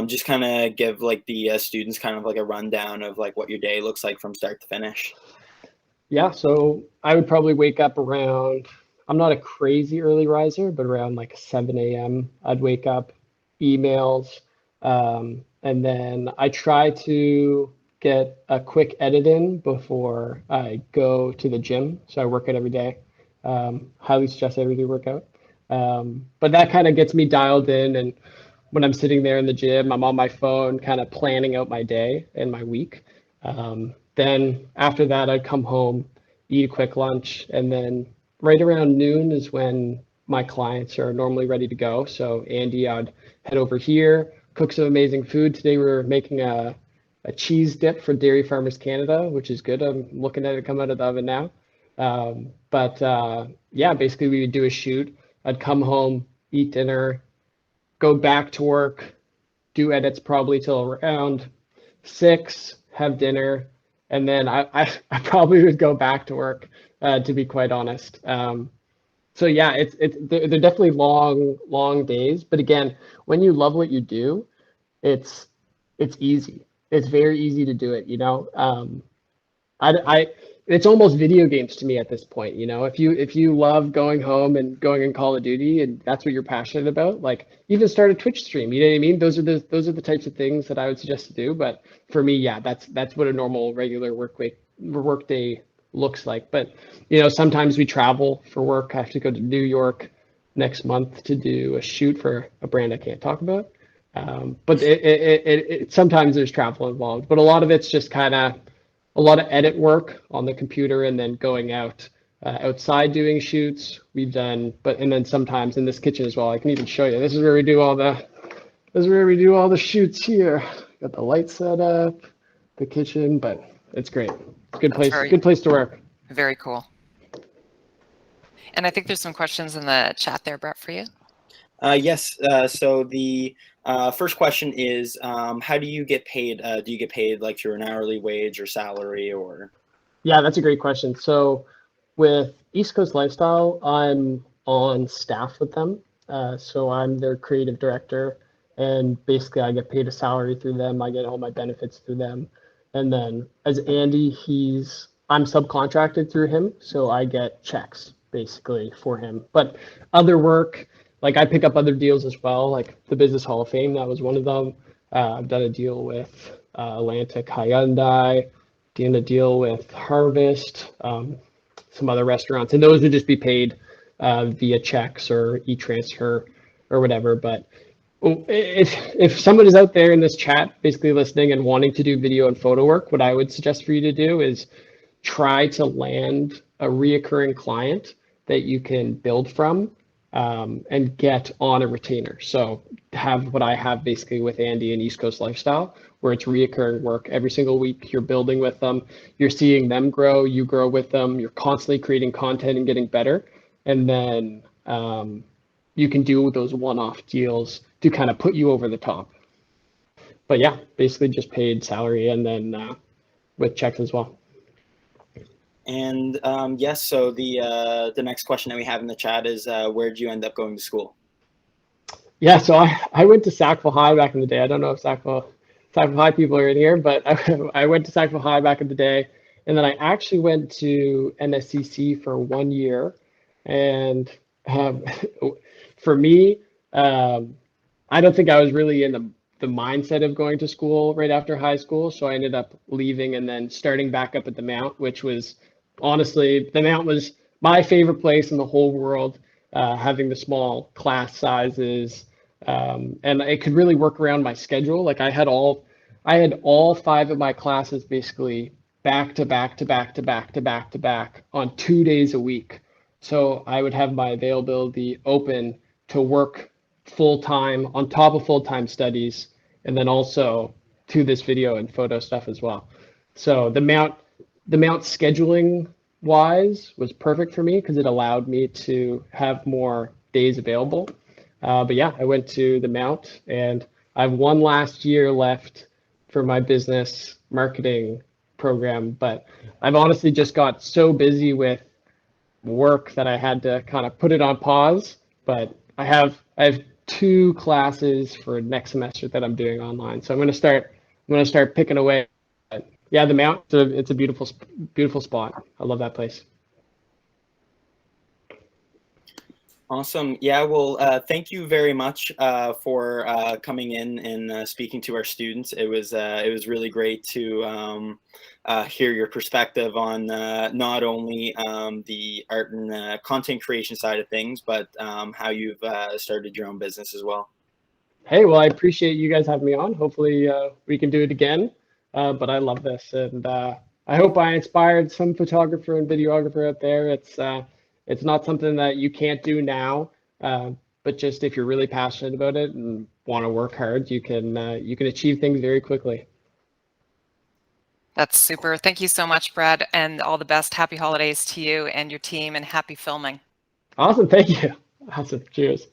just kind of give like the students kind of like a rundown of like what your day looks like from start to finish. Yeah, so I would probably wake up around I'm not a crazy early riser, but around like 7 a.m. I'd wake up, emails, and then I try to get a quick edit in before I go to the gym. So I work out every day. Highly suggest everybody work out. But that kind of gets me dialed in. And when I'm sitting there in the gym, I'm on my phone, kind of planning out my day and my week. Then after that, I'd come home, eat a quick lunch, and then right around noon is when my clients are normally ready to go. So Andy, I'd head over here, cook some amazing food. Today we're making a cheese dip for Dairy Farmers Canada, which is good. I'm looking at it come out of the oven now. Yeah, basically we would do a shoot. I'd come home, eat dinner, go back to work, do edits probably till around 6, have dinner, and then I probably would go back to work, to be quite honest. So yeah, they're definitely long days. But again, when you love what you do, it's easy. It's very easy to do it, you know. I it's almost video games to me at this point, you know. If you love going home and going in Call of Duty and that's what you're passionate about, like even start a Twitch stream, you know what I mean? Those are the types of things that I would suggest to do. But for me, yeah, that's what a normal regular work day looks like. But you know, sometimes we travel for work. I have to go to New York next month to do a shoot for a brand I can't talk about. But sometimes there's travel involved, but a lot of it's just kind of a lot of edit work on the computer and then going out outside doing shoots. We've done, and then sometimes in this kitchen as well. I can even show you. This is where we do all the shoots here. Got the light set up, the kitchen, but it's great. It's a good place. Good place to work. Very cool. And I think there's some questions in the chat there, Brett, for you. Yes. So the first question is, how do you get paid? Do you get paid like through an hourly wage or salary or? Yeah, that's a great question. So with East Coast Lifestyle, I'm on staff with them. So I'm their creative director, and basically I get paid a salary through them. I get all my benefits through them. And then as Andy, I'm subcontracted through him, so I get checks basically for him. But other work, like I pick up other deals as well, like the Business Hall of Fame, that was one of them. I've done a deal with Atlantic Hyundai, done a deal with Harvest, some other restaurants, and those would just be paid via checks or e-transfer or whatever. But if someone is out there in this chat basically listening and wanting to do video and photo work, what I would suggest for you to do is try to land a reoccurring client that you can build from and get on a retainer. So have what I have basically with Andy and East Coast Lifestyle, where it's reoccurring work every single week. You're building with them, you're seeing them grow, you grow with them, you're constantly creating content and getting better. And then you can do those one-off deals to kind of put you over the top. But yeah, basically just paid salary and then with checks as well. And yes, so the next question that we have in the chat is, where did you end up going to school? Yeah, so I went to Sackville High back in the day. I don't know if Sackville High people are in here, but I went to Sackville High back in the day. And then I actually went to NSCC for 1 year. And for me, I don't think I was really in the mindset of going to school right after high school. So I ended up leaving and then starting back up at the Mount, which was honestly, the Mount was my favorite place in the whole world, having the small class sizes. And I could really work around my schedule. Like I had all 5 of my classes basically back to back to back to back to back to back on 2 days a week. So I would have my availability open to work full-time on top of full-time studies, and then also to this video and photo stuff as well. So the Mount scheduling wise was perfect for me because it allowed me to have more days available. But yeah, I went to the Mount and I have one last year left for my business marketing program, but I've honestly just got so busy with work that I had to kind of put it on pause. But I have 2 classes for next semester that I'm doing online, so I'm gonna start picking away. But yeah, the Mount, it's a beautiful spot. I love that place. Awesome. Yeah, well, thank you very much for coming in and speaking to our students. It was really great to hear your perspective on not only the art and content creation side of things, but how you've started your own business as well. Hey, well, I appreciate you guys having me on. Hopefully we can do it again. But I love this, and I hope I inspired some photographer and videographer out there. It's not something that you can't do now, but just if you're really passionate about it and want to work hard, you can achieve things very quickly. That's super. Thank you so much, Brad, and all the best. Happy holidays to you and your team, and happy filming. Awesome, thank you. Awesome, cheers.